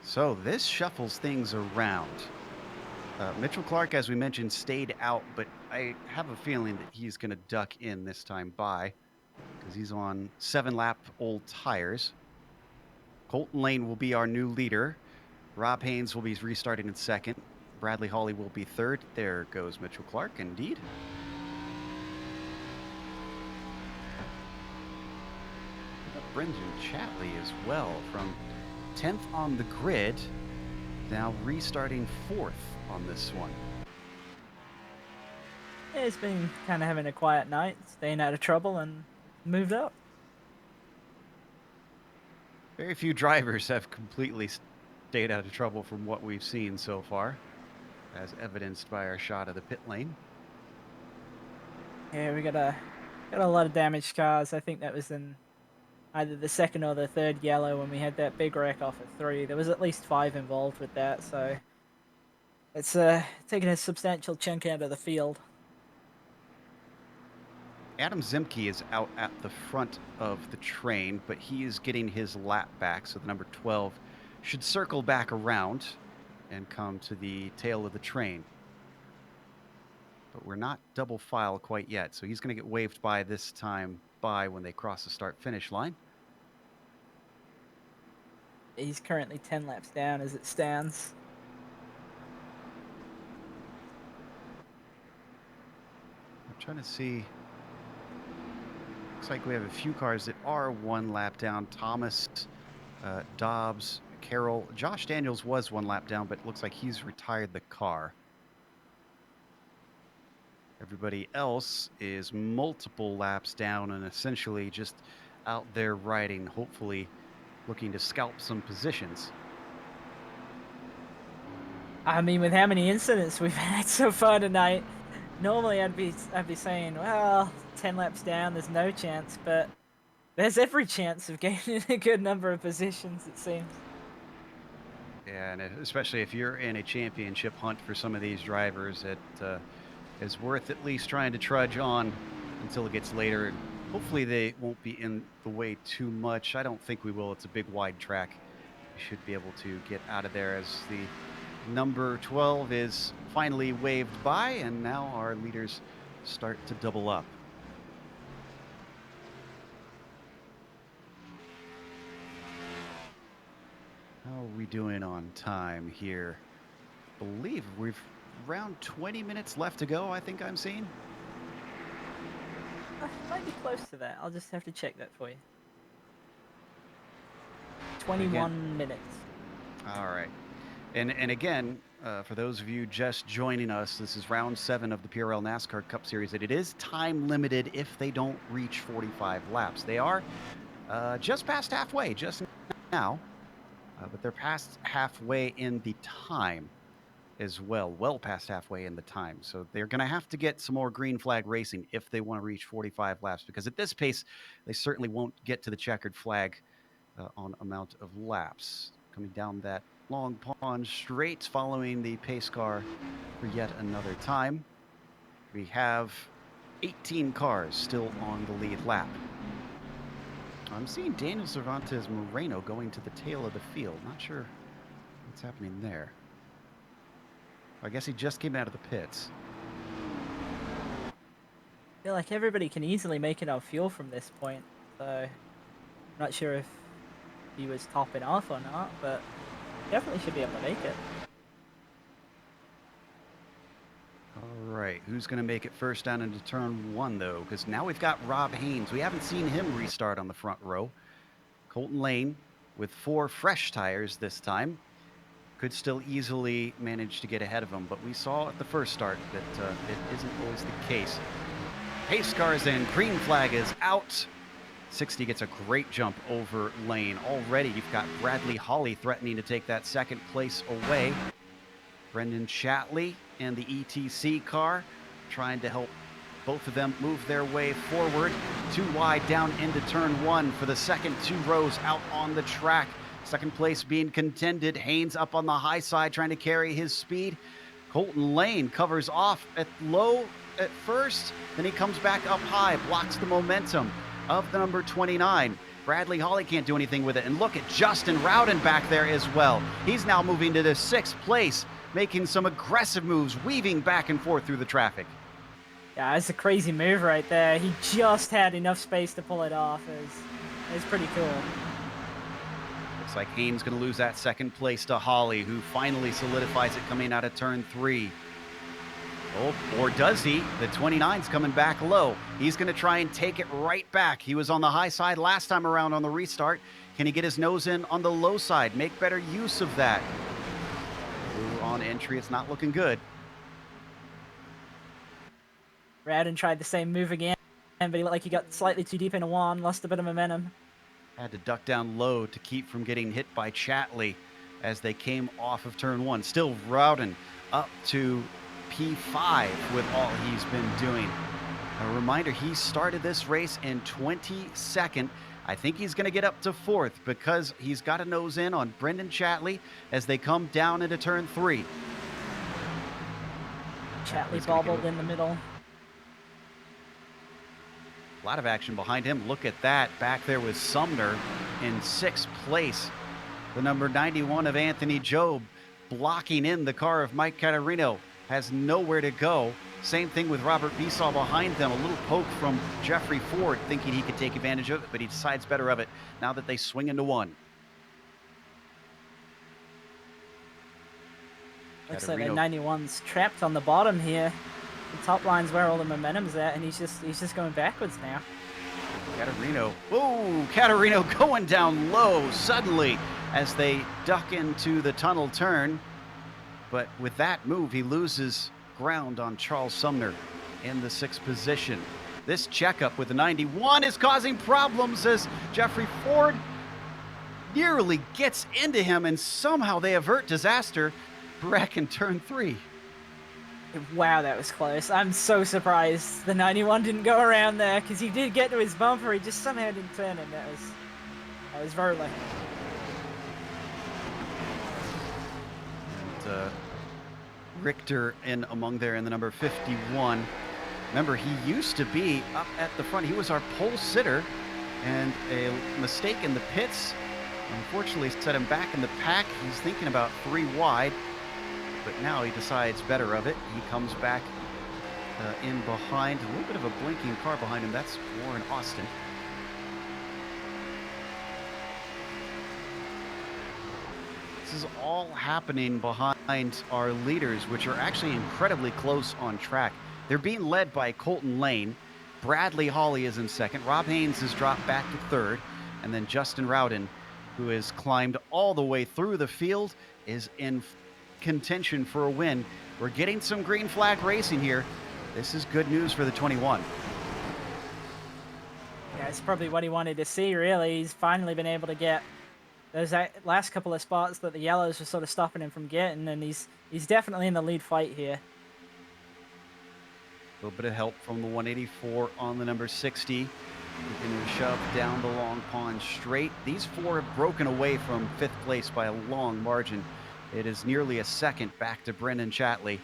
So this shuffles things around. Mitchell Clark, as we mentioned, stayed out, but I have a feeling that he's going to duck in this time by because he's on 7-lap-old tires. Colton Lane will be our new leader. Rob Haynes will be restarting in 2nd. Bradley Hawley will be 3rd. There goes Mitchell Clark, indeed. Brendan Chatley as well from 10th on the grid, now restarting 4th on this one. Yeah, he's been kind of having a quiet night, staying out of trouble, and moved up. Very few drivers have completely stayed out of trouble from what we've seen so far, as evidenced by our shot of the pit lane. Yeah, we got a lot of damaged cars. I think that was in either the 2nd or the 3rd yellow when we had that big wreck off at 3. There was at least 5 involved with that, so it's taking a substantial chunk out of the field. Adam Zimke is out at the front of the train, but he is getting his lap back, so the number 12 should circle back around and come to the tail of the train. But we're not double file quite yet, so he's going to get waved by this time by when they cross the start-finish line. He's currently 10 laps down as it stands. I'm trying to see. Looks like we have a few cars that are 1 lap down. Thomas, Dobbs, Carroll. Josh Daniels was 1 lap down, but it looks like he's retired the car. Everybody else is multiple laps down and essentially just out there riding, hopefully looking to scalp some positions. I mean, with how many incidents we've had so far tonight, Normally I'd be saying, well, 10 laps down, there's no chance, but there's every chance of gaining a good number of positions, it seems. Yeah, and especially if you're in a championship hunt for some of these drivers, it is worth at least trying to trudge on until it gets later. And hopefully they won't be in the way too much. I don't think we will. It's a big, wide track. We should be able to get out of there as the number 12 is finally waved by, and now our leaders start to double up. How are we doing on time here? I believe we've around 20 minutes left to go, I think I'm seeing. Might be close to that. I'll just have to check that for you. 21 minutes. All right. And again, for those of you just joining us, this is round 7 of the PRL NASCAR Cup Series, and it is time limited if they don't reach 45 laps. They are just past halfway, just now, but they're past halfway in the time as well past halfway in the time. So they're going to have to get some more green flag racing if they want to reach 45 laps, because at this pace, they certainly won't get to the checkered flag on amount of laps. Coming down that long pond straight, following the pace car for yet another time. We have 18 cars still on the lead lap. I'm seeing Daniel Cervantes Moreno going to the tail of the field. Not sure what's happening there. I guess he just came out of the pits. I feel like everybody can easily make it on fuel from this point, so I'm not sure if he was topping off or not, but definitely should be able to make it. All right, who's going to make it first down into turn 1, though? Because now we've got Rob Haynes. We haven't seen him restart on the front row. Colton Lane with 4 fresh tires this time could still easily manage to get ahead of him, but we saw at the first start that it isn't always the case. Pace car's in, green flag is out. 60 gets a great jump over Lane. Already you've got Bradley Holly threatening to take that second place away. Brendan Chatley and the ETC car trying to help both of them move their way forward. 2 wide down into turn 1 for the second 2 rows out on the track. Second place being contended. Haynes up on the high side trying to carry his speed. Colton Lane covers off at low at first, then he comes back up high, blocks the momentum of the number 29. Bradley Holly can't do anything with it. And look at Justin Rowden back there as well. He's now moving to the 6th place, making some aggressive moves, weaving back and forth through the traffic. Yeah, it's a crazy move right there. He just had enough space to pull it off. It's pretty cool. Looks like Haynes going to lose that second place to Holly, who finally solidifies it coming out of turn 3. Oh, or does he? The 29's coming back low. He's going to try and take it right back. He was on the high side last time around on the restart. Can he get his nose in on the low side? Make better use of that. Ooh, on entry, it's not looking good. Radin tried the same move again, but he looked like he got slightly too deep into one, lost a bit of momentum. Had to duck down low to keep from getting hit by Chatley as they came off of turn 1. Still Rowden up to P5 with all he's been doing. A reminder, he started this race in 22nd. I think he's going to get up to 4th because he's got a nose in on Brendan Chatley as they come down into turn 3. Chatley bobbled in the middle. A lot of action behind him. Look at that. Back there was Sumner in 6th place. The number 91 of Anthony Job blocking in the car of Mike Caterino. Has nowhere to go. Same thing with Robert Besaw behind them. A little poke from Jeffrey Ford, thinking he could take advantage of it, but he decides better of it now that they swing into 1. Looks like the 91's trapped on the bottom here. The top line's where all the momentum's at, and he's just going backwards now. Caterino. Whoa! Caterino going down low suddenly as they duck into the tunnel turn. But with that move, he loses ground on Charles Sumner in the 6th position. This checkup with the 91 is causing problems as Jeffrey Ford nearly gets into him, and somehow they avert disaster back in turn 3. Wow, that was close. I'm so surprised the 91 didn't go around there, because he did get to his bumper. He just somehow didn't turn him. That was very lucky. And, Richter in among there in the number 51. Remember, he used to be up at the front. He was our pole sitter, and a mistake in the pits unfortunately set him back in the pack. He's thinking about 3 wide, but now he decides better of it. He comes back in behind. A little bit of a blinking car behind him. That's Warren Austin. This is all happening behind our leaders, which are actually incredibly close on track. They're being led by Colton Lane. Bradley Hawley is in second. Rob Haynes has dropped back to third. And then Justin Rowden, who has climbed all the way through the field, is in contention for a win. We're getting some green flag racing here. This is good news for the 21. Yeah, it's probably what he wanted to see, really. He's finally been able to get those last couple of spots that the yellows were sort of stopping him from getting, and he's definitely in the lead fight here. A little bit of help from the 184 on the number 60. Continuing to shove down the long pond straight. These 4 have broken away from 5th place by a long margin. It is nearly a second back to Brendan Chatley.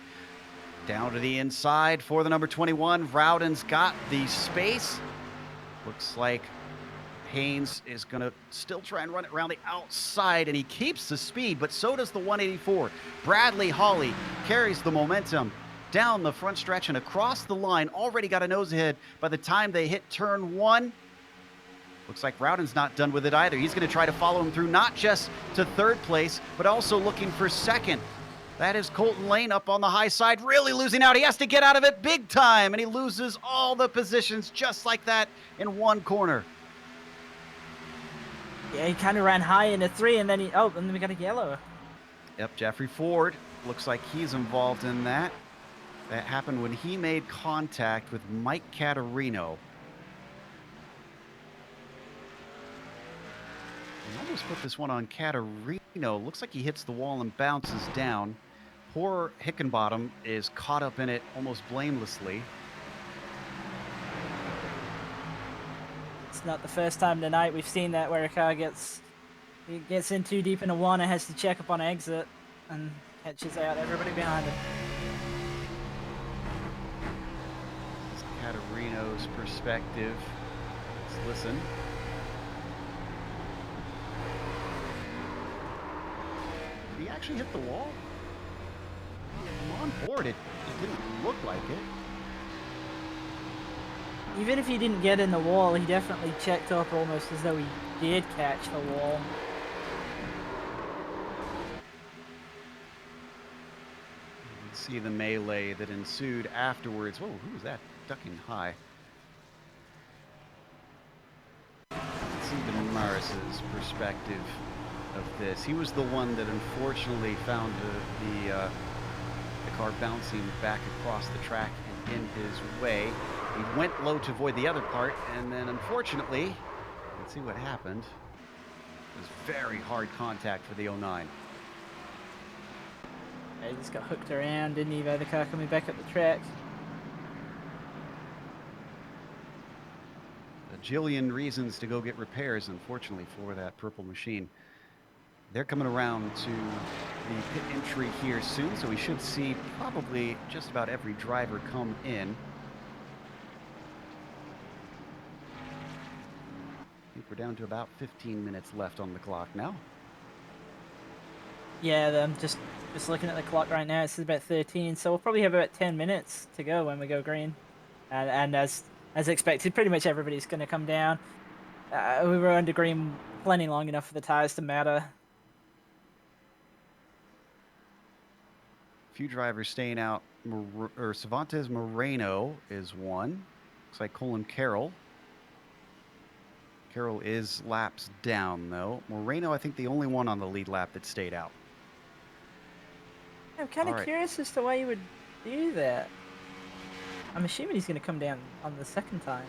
Down to the inside for the number 21. Rowden's got the space. Looks like Haynes is going to still try and run it around the outside, and he keeps the speed, but so does the 184. Bradley Hawley carries the momentum down the front stretch and across the line. Already got a nose ahead by the time they hit turn 1. Looks like Rowden's not done with it either. He's going to try to follow him through, not just to 3rd place, but also looking for 2nd. That is Colton Lane up on the high side, really losing out. He has to get out of it big time, and he loses all the positions just like that in 1 corner. Yeah, he kind of ran high into 3, and then and then we got a yellow. Yep, Jeffrey Ford looks like he's involved in that. That happened when he made contact with Mike Caterino. I almost put this one on Caterino. Looks like he hits the wall and bounces down. Poor Hickenbottom is caught up in it almost blamelessly. It's not the first time tonight we've seen that, where a car gets in too deep into one and has to check up on exit and catches out everybody behind him. This is Caterino's perspective. Let's listen. Did he actually hit the wall? I'm on board. It didn't look like it. Even if he didn't get in the wall, he definitely checked up almost as though he did catch the wall. You can see the melee that ensued afterwards. Whoa, who was that ducking high? Let's see Damaris's perspective of this. He was the one that unfortunately found the car bouncing back across the track and in his way. He went low to avoid the other part, and then unfortunately, let's see what happened. It was very hard contact for the 09. Yeah, he just got hooked around, didn't he, by the car coming back up the track. A jillion reasons to go get repairs, unfortunately, for that purple machine. They're coming around to the pit entry here soon, so we should see probably just about every driver come in. I think we're down to about 15 minutes left on the clock now. Yeah, I'm just looking at the clock right now. It says about 13, so we'll probably have about 10 minutes to go when we go green. And as expected, pretty much everybody's going to come down. We were under green plenty long enough for the tires to matter. Few drivers staying out. Cervantes Moreno is one. Looks like Colin Carroll. Carroll is laps down, though. Moreno, I think, the only one on the lead lap that stayed out. I'm kind of curious as to why you would do that. I'm assuming he's going to come down on the 2nd time.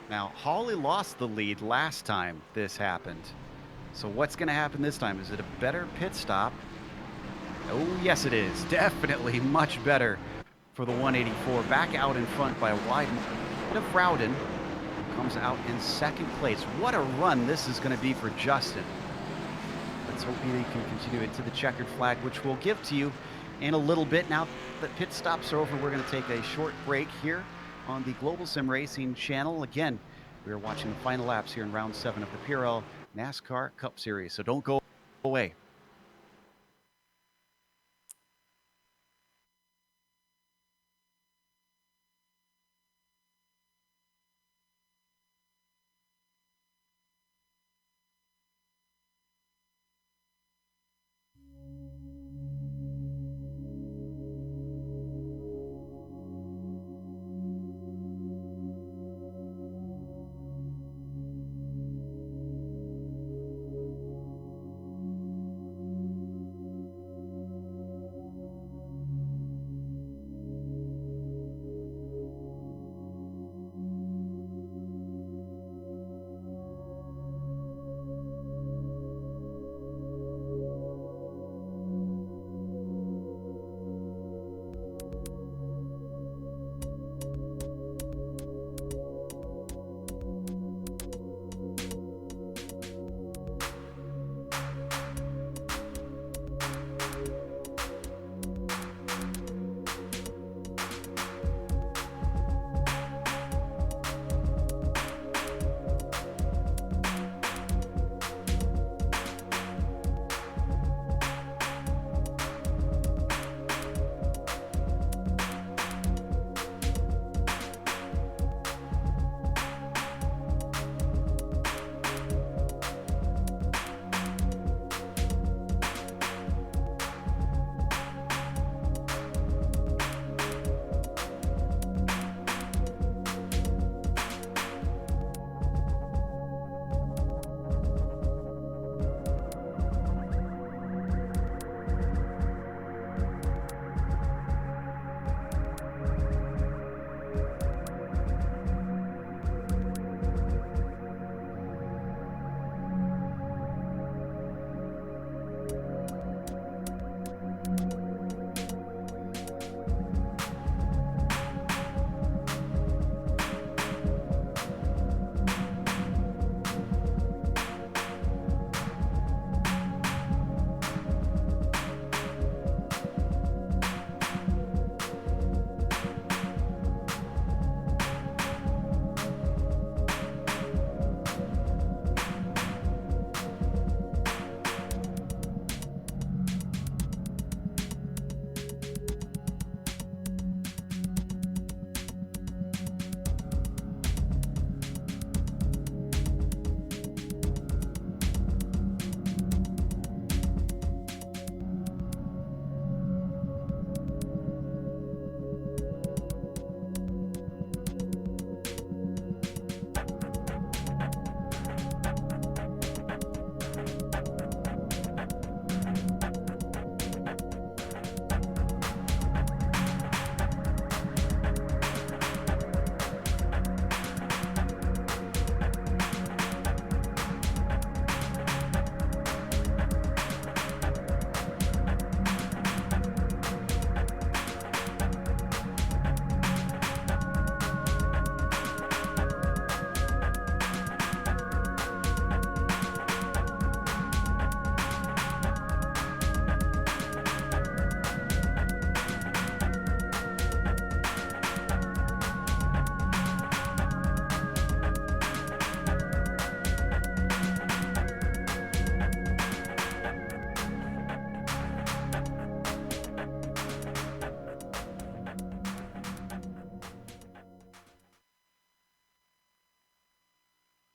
Now, Hawley lost the lead last time this happened. So what's going to happen this time? Is it a better pit stop? Oh, yes, it is. Definitely much better for the 184. Back out in front by a wide bit of Rowden. Comes out in second place. What a run this is going to be for Justin. Let's hope he can continue into the checkered flag, which we'll give to you in a little bit. Now that pit stops are over, we're going to take a short break here on the Global SimRacing Channel. Again, we are watching the final laps here in round 7 of the PRL NASCAR Cup Series, so don't go away.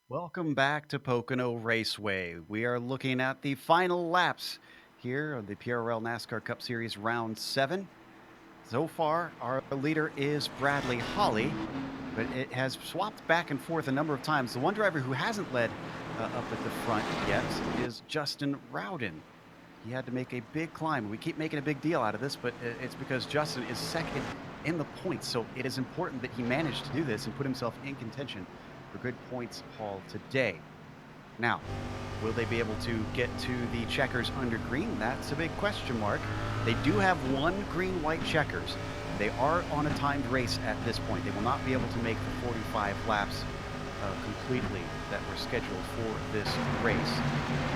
Welcome back to Pocono Raceway. We are looking at the final laps here of the PRL NASCAR Cup Series Round 7. So far, our leader is Bradley Holly, but it has swapped back and forth a number of times. The one driver who hasn't led up at the front yet is Justin Rowden. He had to make a big climb. We keep making a big deal out of this, but it's because Justin is second in the points, so it is important that he managed to do this and put himself in contention for good points haul today. Now, will they be able to get to the checkers under green? That's a big question mark. They do have one green-white checkers. They are on a timed race at this point. They will not be able to make the 45 laps completely that were scheduled for this race.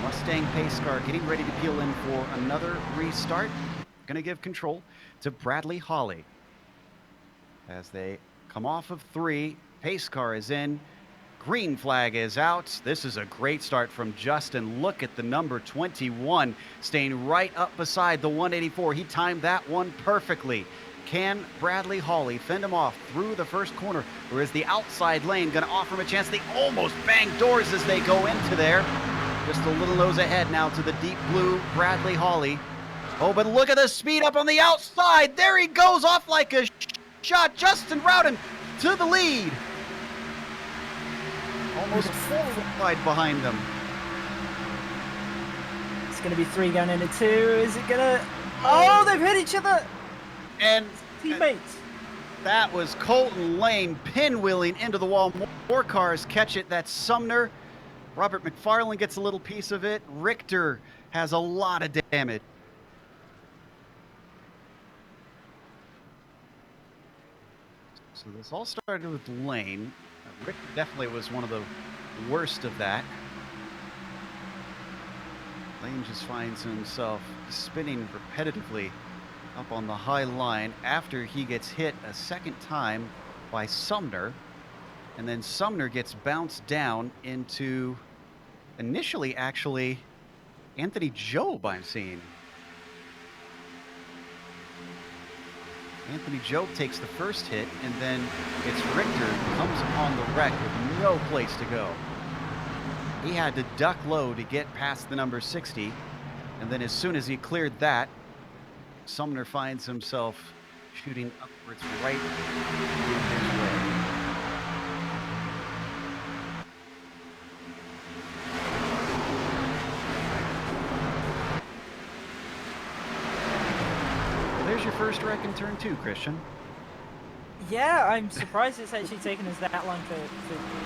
Mustang pace car getting ready to peel in for another restart. Going to give control to Bradley Hawley. As they come off of 3, pace car is in. Green flag is out. This is a great start from Justin. Look at the number 21 staying right up beside the 184. He timed that one perfectly. Can Bradley Hawley fend him off through the first corner, or is the outside lane going to offer him a chance? They almost bang doors as they go into there. Just a little nose ahead now to the deep blue Bradley Hawley. Oh, but look at the speed up on the outside. There he goes off like a shot. Justin Rowden to the lead. Almost full wide behind them. It's going to be 3 going into 2. Is it going to... Oh, they've hit each other. And Teammates. That was Colton Lane pinwheeling into the wall. More cars catch it. That's Sumner. Robert McFarland gets a little piece of it. Richter has a lot of damage. So this all started with Lane. Richter definitely was one of the worst of that. Lane just finds himself spinning repetitively up on the high line after he gets hit a second time by Sumner. And then Sumner gets bounced down into, initially, actually, Anthony Job, I'm seeing. Anthony Job takes the first hit, and then it's Richter who comes upon the wreck with no place to go. He had to duck low to get past the number 60, and then as soon as he cleared that, Sumner finds himself shooting upwards right in his way. There's your first wreck in turn 2, Christian. Yeah, I'm surprised it's actually taken us that long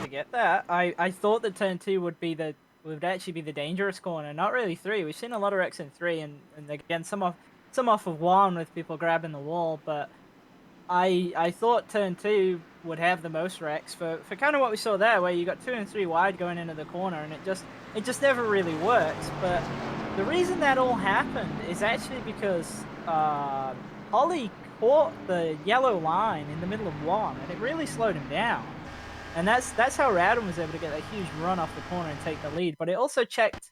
to get that. I thought that turn 2 would actually be the dangerous corner, not really 3. We've seen a lot of wrecks in 3, and again some off of 1 with people grabbing the wall, but I thought turn 2 would have the most wrecks for kind of what we saw there, where you got 2 and 3 wide going into the corner, and it just never really works. But the reason that all happened is actually because Holly caught the yellow line in the middle of 1, and it really slowed him down. And that's how Rowden was able to get that huge run off the corner and take the lead. But it also checked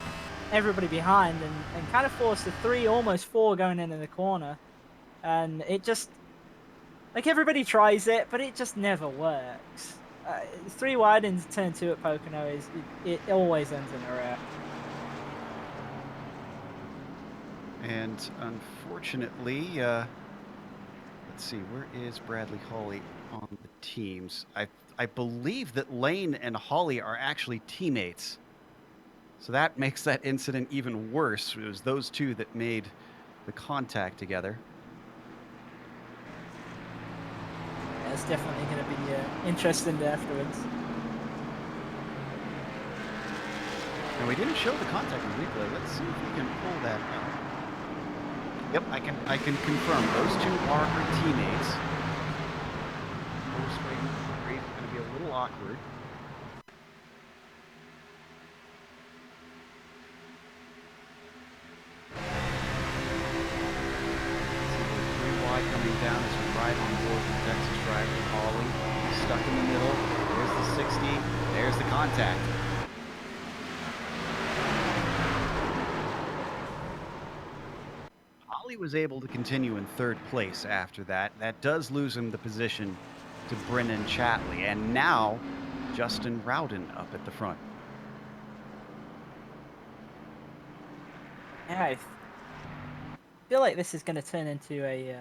everybody behind and kind of forced the 3, almost 4 going into the corner. And it just, like, everybody tries it, but it just never works. 3 wide into turn 2 at Pocono it always ends in a wreck. And unfortunately, let's see, where is Bradley Hawley on the teams? I believe that Lane and Hawley are actually teammates. So that makes that incident even worse. It was those two that made the contact together. It's definitely going to be interesting afterwards. And we didn't show the contact in replay. Let's see if we can pull that out. Yep, I can confirm those two are her teammates. Post race is going to be a little awkward. Coming down as we ride on board with Texas driver Hawley. Stuck in the middle. There's the 60. There's the contact. Hawley was able to continue in 3rd place after that. That does lose him the position to Brennan Chatley. And now Justin Rowden up at the front. Yeah, I feel like this is going to turn into a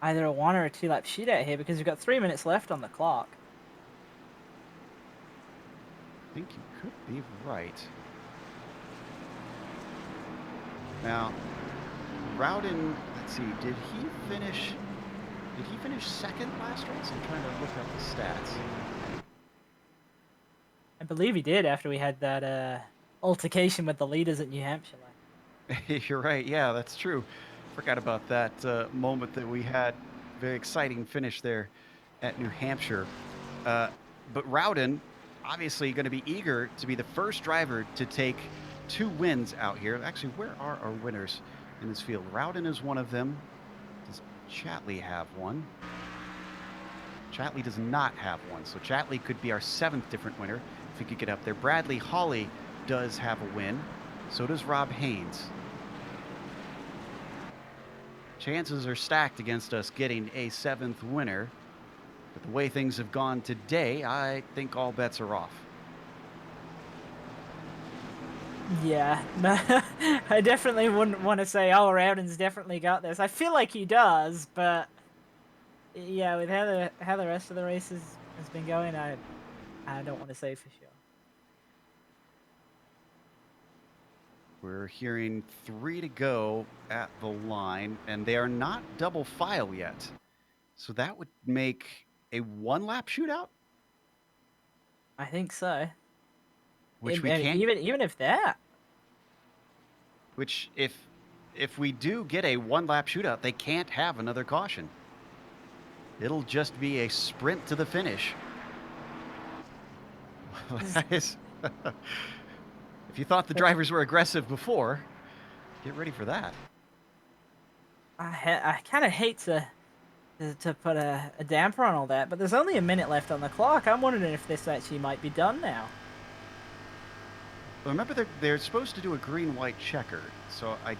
either a 1 or a 2 lap shootout here, because we've got 3 minutes left on the clock. I think you could be right. Now, Rowden, let's see, did he finish 2nd last race? I'm trying to look up the stats. I believe he did after we had that altercation with the leaders at New Hampshire. You're right. Yeah, that's true. Forgot about that moment that we had. Very exciting finish there at New Hampshire. But Rowden, obviously going to be eager to be the first driver to take 2 wins out here. Actually, where are our winners in this field? Rowden is one of them. Does Chatley have one? Chatley does not have one. So Chatley could be our 7th different winner if he could get up there. Bradley Hawley does have a win. So does Rob Haynes. Chances are stacked against us getting a 7th winner. But the way things have gone today, I think all bets are off. Yeah, no, I definitely wouldn't want to say, oh, Rowden's definitely got this. I feel like he does, but yeah, with how the rest of the races has been going, I don't want to say for sure. We're hearing 3 to go at the line, and they are not double file yet. So that would make a 1-lap shootout? I think so. Which we can't. Even if that. Which, if we do get a 1-lap shootout, they can't have another caution. It'll just be a sprint to the finish. If you thought the drivers were aggressive before, get ready for that. I kind of hate to put a damper on all that, but there's only a minute left on the clock. I'm wondering if this actually might be done now. Remember, they're supposed to do a green-white checker, so I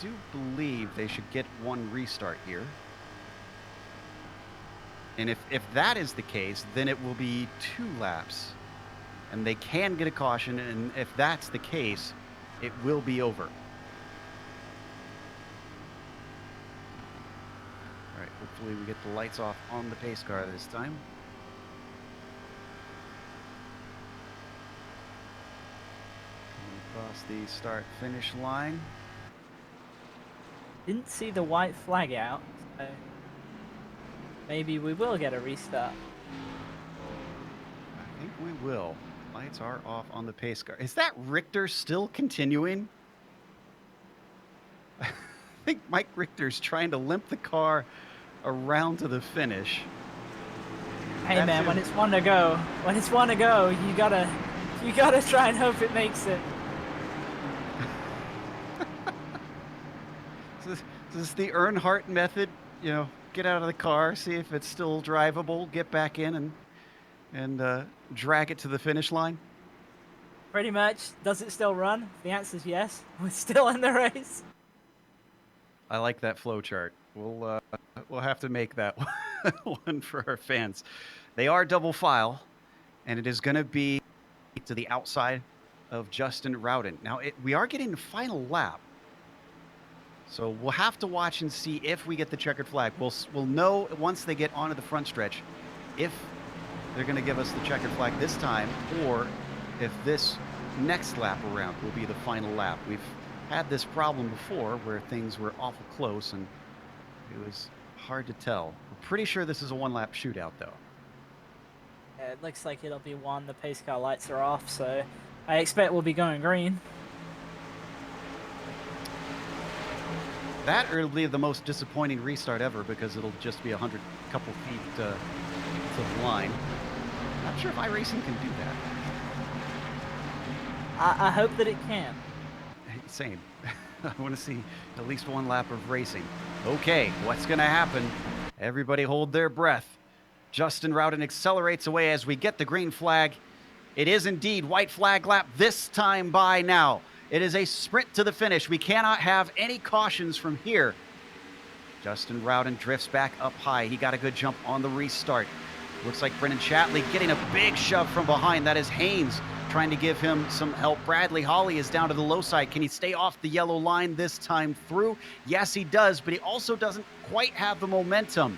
do believe they should get 1 restart here. And if that is the case, then it will be 2 laps. And they can get a caution, and if that's the case, it will be over. All right, hopefully we get the lights off on the pace car this time. Across the start-finish line. Didn't see the white flag out, so maybe we will get a restart. I think we will. Lights are off on the pace car. Is that Richter still continuing? I think Mike Richter's trying to limp the car around to the finish. Hey man, when it's 1 to go, you gotta try and hope it makes it. This is the Earnhardt method, you know, get out of the car, see if it's still drivable, get back in and drag it to the finish line. Pretty much. Does it still run? The answer is yes. We're still in the race. I like that flow chart. We'll have to make that one for our fans. They are double file, and it is going to be to the outside of Justin Rowden. Now, we are getting the final lap. So we'll have to watch and see if we get the checkered flag. We'll know once they get onto the front stretch if they're going to give us the checkered flag this time, or if this next lap around will be the final lap. We've had this problem before where things were awful close and it was hard to tell. We're pretty sure this is a 1-lap shootout, though. Yeah, it looks like it'll be 1. The pace car lights are off, so I expect we'll be going green. That or it'll be the most disappointing restart ever because it'll just be a couple feet to the line. Not sure if iRacing can do that. I hope that it can. Same. I want to see at least 1 lap of racing. Okay, what's going to happen? Everybody hold their breath. Justin Rowden accelerates away as we get the green flag. It is indeed white flag lap this time by now. It is a sprint to the finish. We cannot have any cautions from here. Justin Rowden drifts back up high. He got a good jump on the restart. Looks like Brendan Chatley getting a big shove from behind. That is Haynes trying to give him some help. Bradley Hawley is down to the low side. Can he stay off the yellow line this time through? Yes, he does, but he also doesn't quite have the momentum.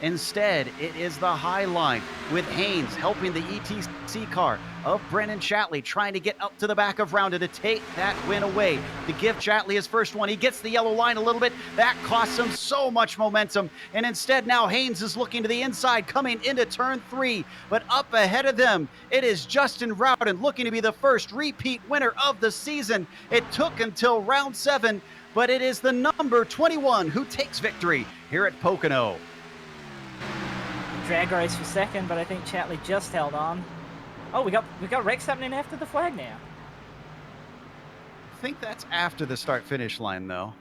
Instead, it is the high line with Haynes helping the ETC car of Brennan Chatley trying to get up to the back of Rounda to take that win away, to give Chatley his first one. He gets the yellow line a little bit. That costs him so much momentum. And instead, now Haynes is looking to the inside, coming into turn 3. But up ahead of them, it is Justin Rowden looking to be the first repeat winner of the season. It took until round 7, but it is the number 21 who takes victory here at Pocono. Drag race for second, but I think Chatley just held on. Oh, we got wrecks happening after the flag now. I think that's after the start-finish line, though.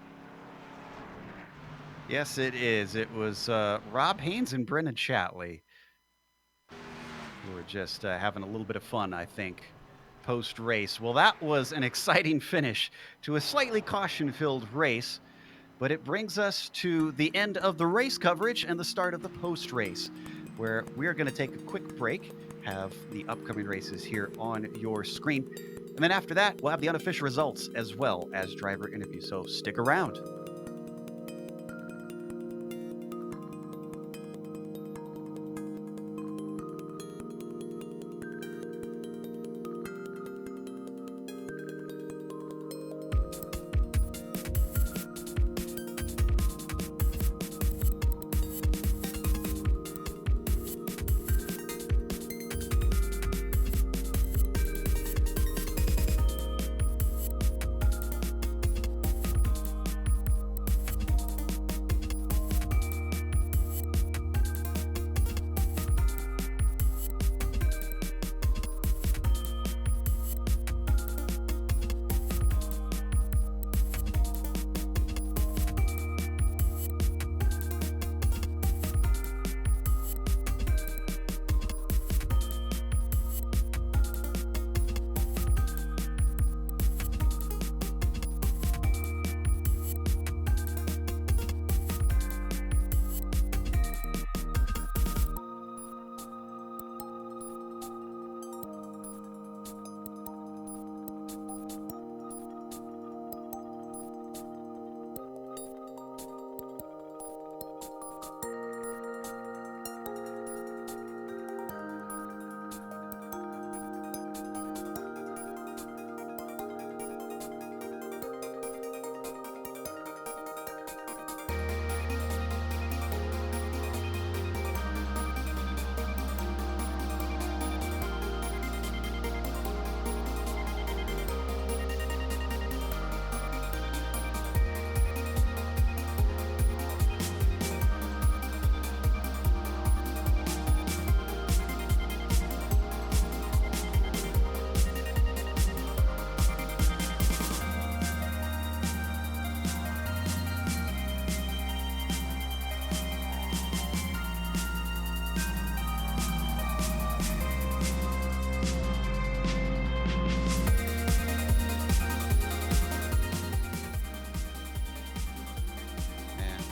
Yes, it is. It was Rob Haynes and Brennan Chatley who were just having a little bit of fun, I think, post-race. Well, that was an exciting finish to a slightly caution-filled race, but it brings us to the end of the race coverage and the start of the post-race, where we're going to take a quick break, have the upcoming races here on your screen, and then after that, we'll have the unofficial results as well as driver interviews, so stick around.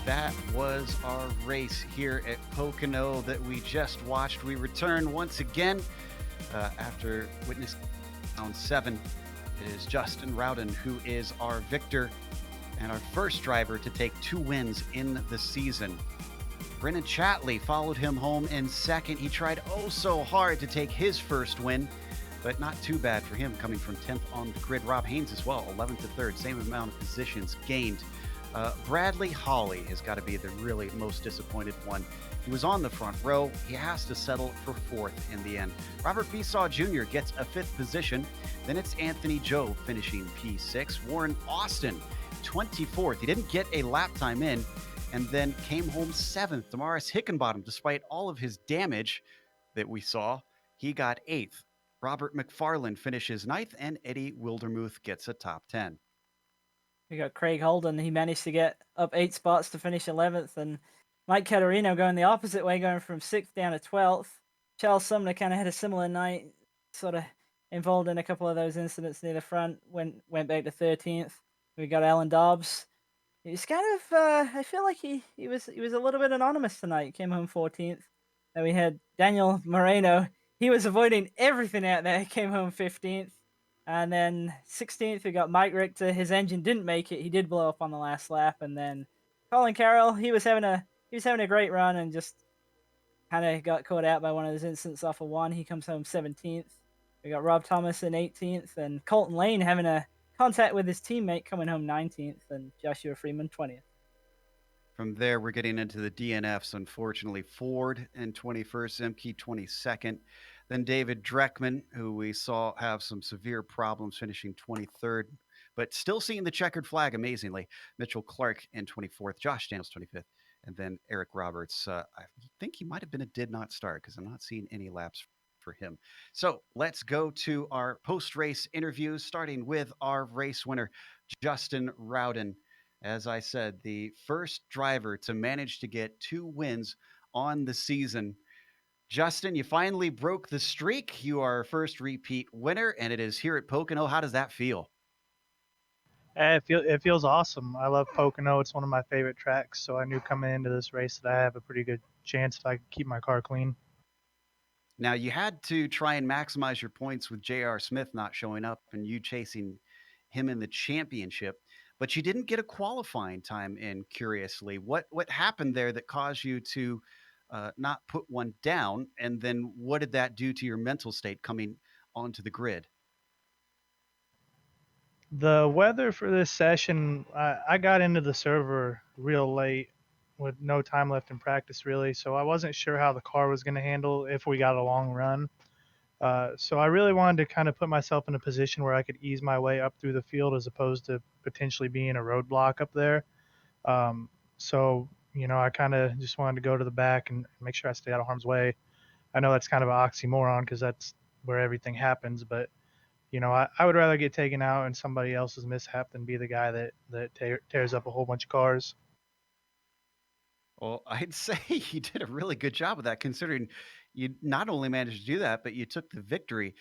That was our race here at Pocono that we just watched. We return once again after witnessing round 7. It is Justin Rowden who is our victor and our first driver to take 2 wins in the season. Brennan Chatley followed him home in second. He tried oh so hard to take his first win, but not too bad for him coming from 10th on the grid. Rob Haynes as well, 11th to 3rd, same amount of positions gained. Bradley Hawley has got to be the really most disappointed one. He was on the front row. He has to settle for 4th in the end. Robert Besaw Jr. gets a 5th position. Then it's Anthony Joe finishing P6. Warren Austin, 24th. He didn't get a lap time in and then came home 7th. Damaris Hickenbottom, despite all of his damage that we saw, he got 8th. Robert McFarland finishes 9th, and Eddie Wildermuth gets a top 10. We got Craig Holden. He managed to get up 8 spots to finish 11th. And Mike Caterino going the opposite way, going from 6th down to 12th. Charles Sumner kind of had a similar night, sort of involved in a couple of those incidents near the front, went back to 13th. We got Alan Dobbs. He's kind of, I feel like he was a little bit anonymous tonight. He came home 14th. Then we had Daniel Moreno. He was avoiding everything out there. He came home 15th. And then 16th, we got Mike Richter. His engine didn't make it. He did blow up on the last lap. And then Colin Carroll, he was having a great run and just kind of got caught out by one of those incidents off of one. He comes home 17th. We got Rob Thomas in 18th, and Colton Lane having a contact with his teammate coming home 19th, and Joshua Freeman 20th. From there, we're getting into the DNFs. Unfortunately, Ford in 21st, Emke 22nd. Then David Dreckman, who we saw have some severe problems, finishing 23rd, but still seeing the checkered flag amazingly. Mitchell Clark in 24th, Josh Daniels 25th, and then Eric Roberts. I think he might have been a did not start because I'm not seeing any laps for him. So let's go to our post race interviews, starting with our race winner, Justin Rowden. As I said, the first driver to manage to get 2 wins on the season. Justin, you finally broke the streak. You are our first repeat winner, and it is here at Pocono. How does that feel? It feels awesome. I love Pocono. It's one of my favorite tracks, so I knew coming into this race that I have a pretty good chance if I could keep my car clean. Now, you had to try and maximize your points with J.R. Smith not showing up and you chasing him in the championship, but you didn't get a qualifying time in, curiously. What happened there that caused you to not put one down? And then what did that do to your mental state coming onto the grid? The weather for this session, I got into the server real late with no time left in practice, really, so I wasn't sure how the car was going to handle if we got a long run. So I really wanted to kind of put myself in a position where I could ease my way up through the field as opposed to potentially being a roadblock up there. So, I kind of just wanted to go to the back and make sure I stay out of harm's way. I know that's kind of an oxymoron because that's where everything happens, but I would rather get taken out in somebody else's mishap than be the guy that tears up a whole bunch of cars. Well, I'd say you did a really good job of that, considering you not only managed to do that, but you took the victory.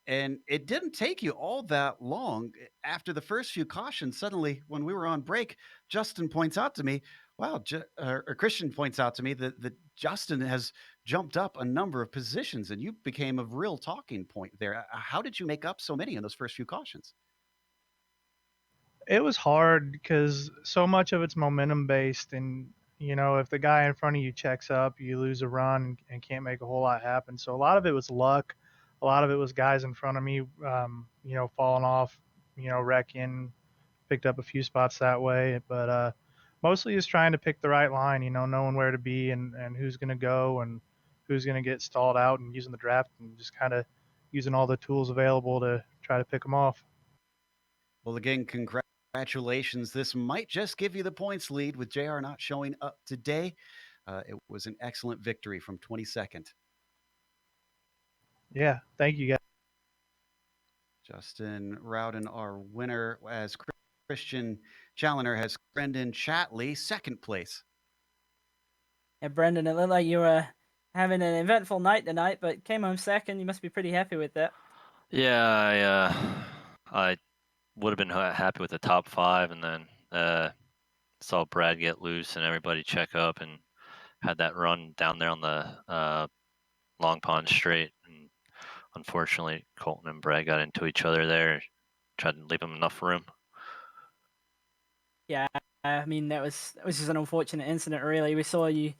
And it didn't take you all that long. After the first few cautions, suddenly, when we were on break, Justin points out to me, wow, or Christian points out to me that Justin has jumped up a number of positions and you became a real talking point there. How did you make up so many in those first few cautions? It was hard because so much of it's momentum based, and if the guy in front of you checks up, you lose a run and can't make a whole lot happen. So a lot of it was luck. A lot of it was guys in front of me, falling off, wrecking, picked up a few spots that way. But mostly just trying to pick the right line, knowing where to be and who's going to go and who's going to get stalled out, and using the draft and just kind of using all the tools available to try to pick them off. Well, again, congratulations. This might just give you the points lead with JR not showing up today. It was an excellent victory from 22nd. Yeah, thank you guys. Justin Rowden, our winner, as Christian Challoner has Brendan Chatley, second place. Yeah, Brendan, it looked like you were having an eventful night tonight, but came home second. You must be pretty happy with that. Yeah, I would have been happy with the top 5, and then saw Brad get loose and everybody check up, and had that run down there on the Long Pond Straight. And unfortunately, Colton and Brad got into each other there, tried to leave them enough room. Yeah, I mean that was just an unfortunate incident. Really, we saw you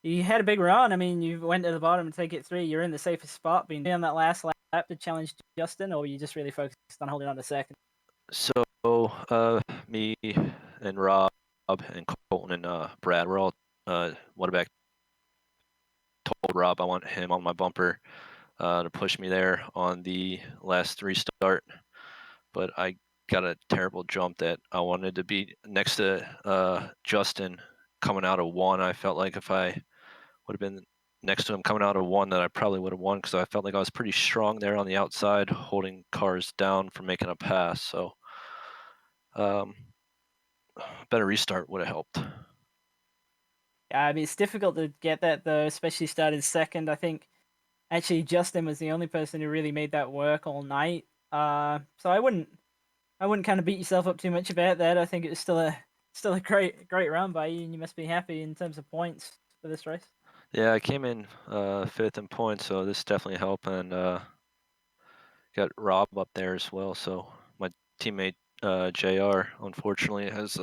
had a big run. I mean, you went to the bottom and take it 3. You're in the safest spot, being on that last lap to challenge Justin, or were you just really focused on holding on to second? So me and Rob and Colton and Brad were all Whataback told Rob I want him on my bumper to push me there on the last restart, but I got a terrible jump that I wanted to be next to Justin coming out of 1. I felt like if I would have been next to him coming out of 1, that I probably would have won, because I felt like I was pretty strong there on the outside, holding cars down from making a pass. So better restart would have helped. Yeah, I mean it's difficult to get that though, especially starting second. I think actually Justin was the only person who really made that work all night. So I wouldn't kind of beat yourself up too much about that. I think it was still a great run by you, and you must be happy in terms of points for this race. Yeah, I came in 5th in points, so this definitely helped, and got Rob up there as well. So my teammate JR unfortunately has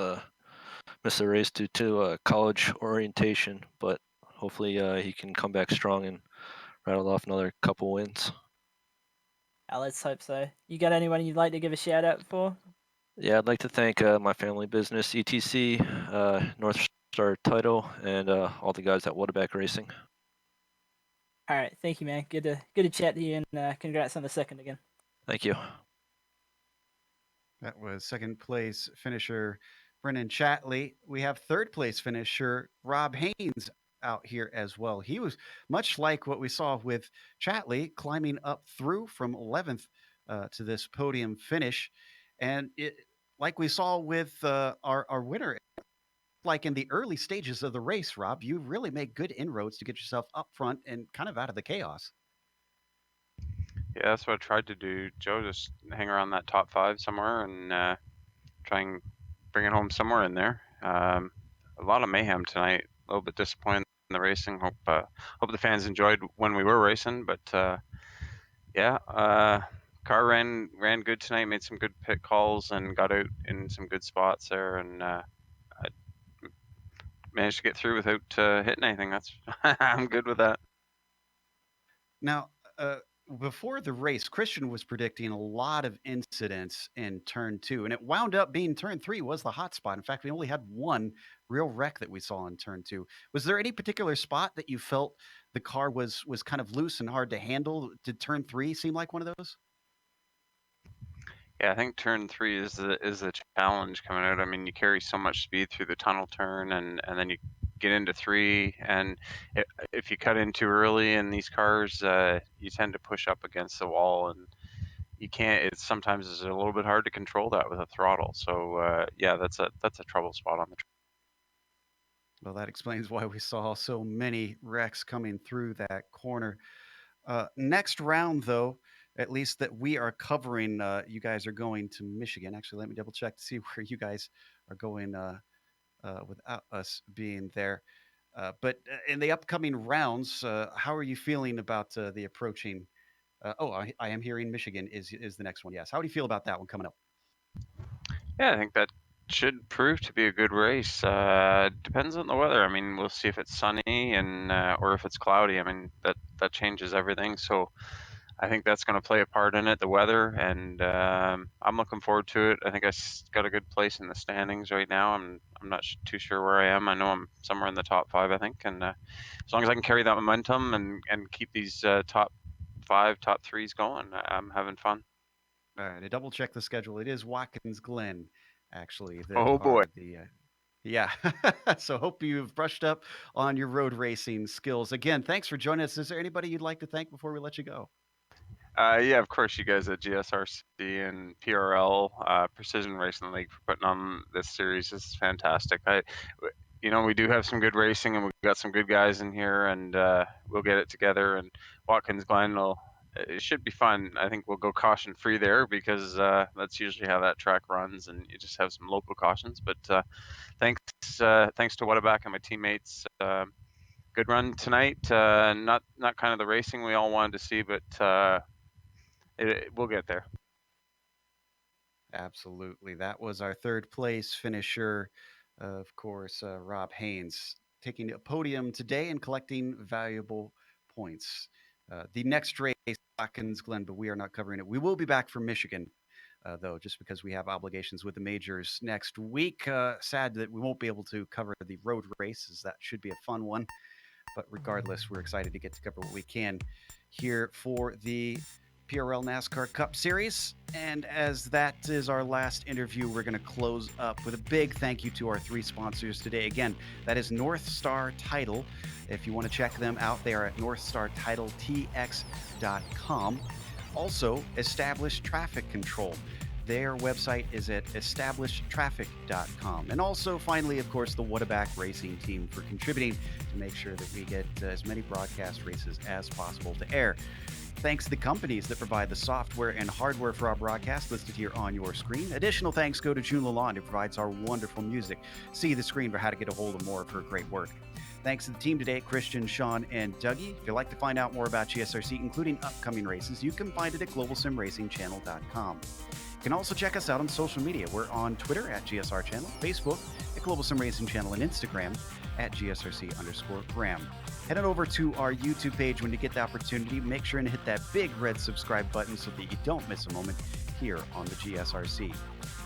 missed the race due to college orientation, but hopefully he can come back strong and rattle off another couple wins. Let's hope so. You got anyone you'd like to give a shout out for? Yeah, I'd like to thank my family business, ETC, North Star Title, and all the guys at Whataback Racing. All right, thank you, man. Good to chat to you, and congrats on the second again. Thank you. That was second place finisher Brennan Chatley. We have third place finisher Rob Haynes out here as well. He was much like what we saw with Chatley, climbing up through from 11th to this podium finish. And like we saw with our winner, like in the early stages of the race, Rob, you really make good inroads to get yourself up front and kind of out of the chaos. Yeah, that's what I tried to do, Joe. Just hang around that top 5 somewhere and try and bring it home somewhere in there. A lot of mayhem tonight. A little bit disappointed in the racing. Hope the fans enjoyed when we were racing. But car ran good tonight. Made some good pit calls and got out in some good spots there. And I managed to get through without hitting anything. That's I'm good with that. Now, before the race, Christian was predicting a lot of incidents in turn 2, and it wound up being turn 3 was the hot spot. In fact, we only had one real wreck that we saw in turn 2. Was there any particular spot that you felt the car was kind of loose and hard to handle? Did turn 3 seem like one of those? Yeah, I think turn 3 is the challenge coming out. I mean, you carry so much speed through the tunnel turn, and then you get into 3, and if you cut in too early in these cars, you tend to push up against the wall, and you can't. It's sometimes it's a little bit hard to control that with a throttle. So yeah, that's a trouble spot on the track. Well, that explains why we saw so many wrecks coming through that corner. Next round, though, at least that we are covering, you guys are going to Michigan. Actually, let me double check to see where you guys are going without us being there. But in the upcoming rounds, how are you feeling about the approaching? I am hearing Michigan is the next one. Yes. How do you feel about that one coming up? Yeah, I think that should prove to be a good race. Depends on the weather. I mean, we'll see if it's sunny and or if it's cloudy. I mean, that changes everything. So I think that's going to play a part in it, the weather, and I'm looking forward to it. I think I got a good place in the standings right now. I'm not too sure where I am. I know I'm somewhere in the top 5, I think, and as long as I can carry that momentum and keep these top 5, top 3s going, I'm having fun. All right, to double check the schedule, it is Watkins Glen, actually. That Oh boy. Yeah. So hope you've brushed up on your road racing skills. Again, thanks for joining us. Is there anybody you'd like to thank before we let you go? Yeah, of course, you guys at GSRC and PRL, Precision Racing League, for putting on this series. This is fantastic. We do have some good racing, and we've got some good guys in here, and we'll get it together. And Watkins Glen it should be fun. I think we'll go caution free there because that's usually how that track runs, and you just have some local cautions. But thanks to Whataback and my teammates. Good run tonight. Not kind of the racing we all wanted to see, but we'll get there. Absolutely. That was our third place finisher, of course, Rob Haynes, taking a podium today and collecting valuable points. The next race, Watkins Glen, but we are not covering it. We will be back from Michigan, though, just because we have obligations with the majors next week. Sad that we won't be able to cover the road races. That should be a fun one. But regardless, we're excited to get to cover what we can here for the PRL NASCAR Cup Series. And as that is our last interview, we're going to close up with a big thank you to our 3 sponsors today. Again, that is North Star Title. If you want to check them out, they are at northstartitletx.com. Also, Established Traffic Control. Their website is at establishedtraffic.com. And also, finally, of course, the Whataback Racing team for contributing to make sure that we get as many broadcast races as possible to air. Thanks to the companies that provide the software and hardware for our broadcast listed here on your screen. Additional thanks go to June Lalonde, who provides our wonderful music. See the screen for how to get a hold of more of her great work. Thanks to the team today, Christian, Sean, and Dougie. If you'd like to find out more about GSRC, including upcoming races, you can find it at globalsimracingchannel.com. You can also check us out on social media. We're on Twitter at GSR Channel, Facebook at Global Sim Racing Channel, and Instagram at GSRC_Graham. Head on over to our YouTube page when you get the opportunity. Make sure and hit that big red subscribe button so that you don't miss a moment here on the GSRC.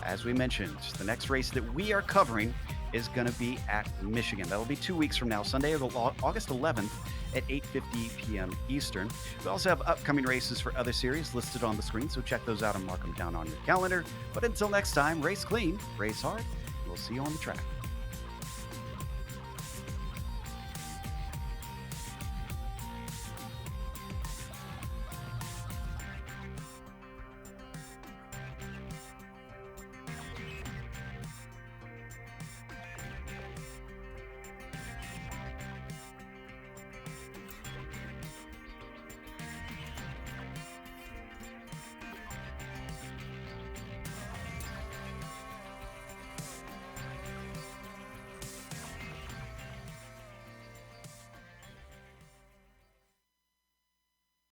As we mentioned, the next race that we are covering is going to be at Michigan. That'll be 2 weeks from now, Sunday, August 11th at 8:50 p.m. Eastern. We also have upcoming races for other series listed on the screen, so check those out and mark them down on your calendar. But until next time, race clean, race hard. We'll see you on the track.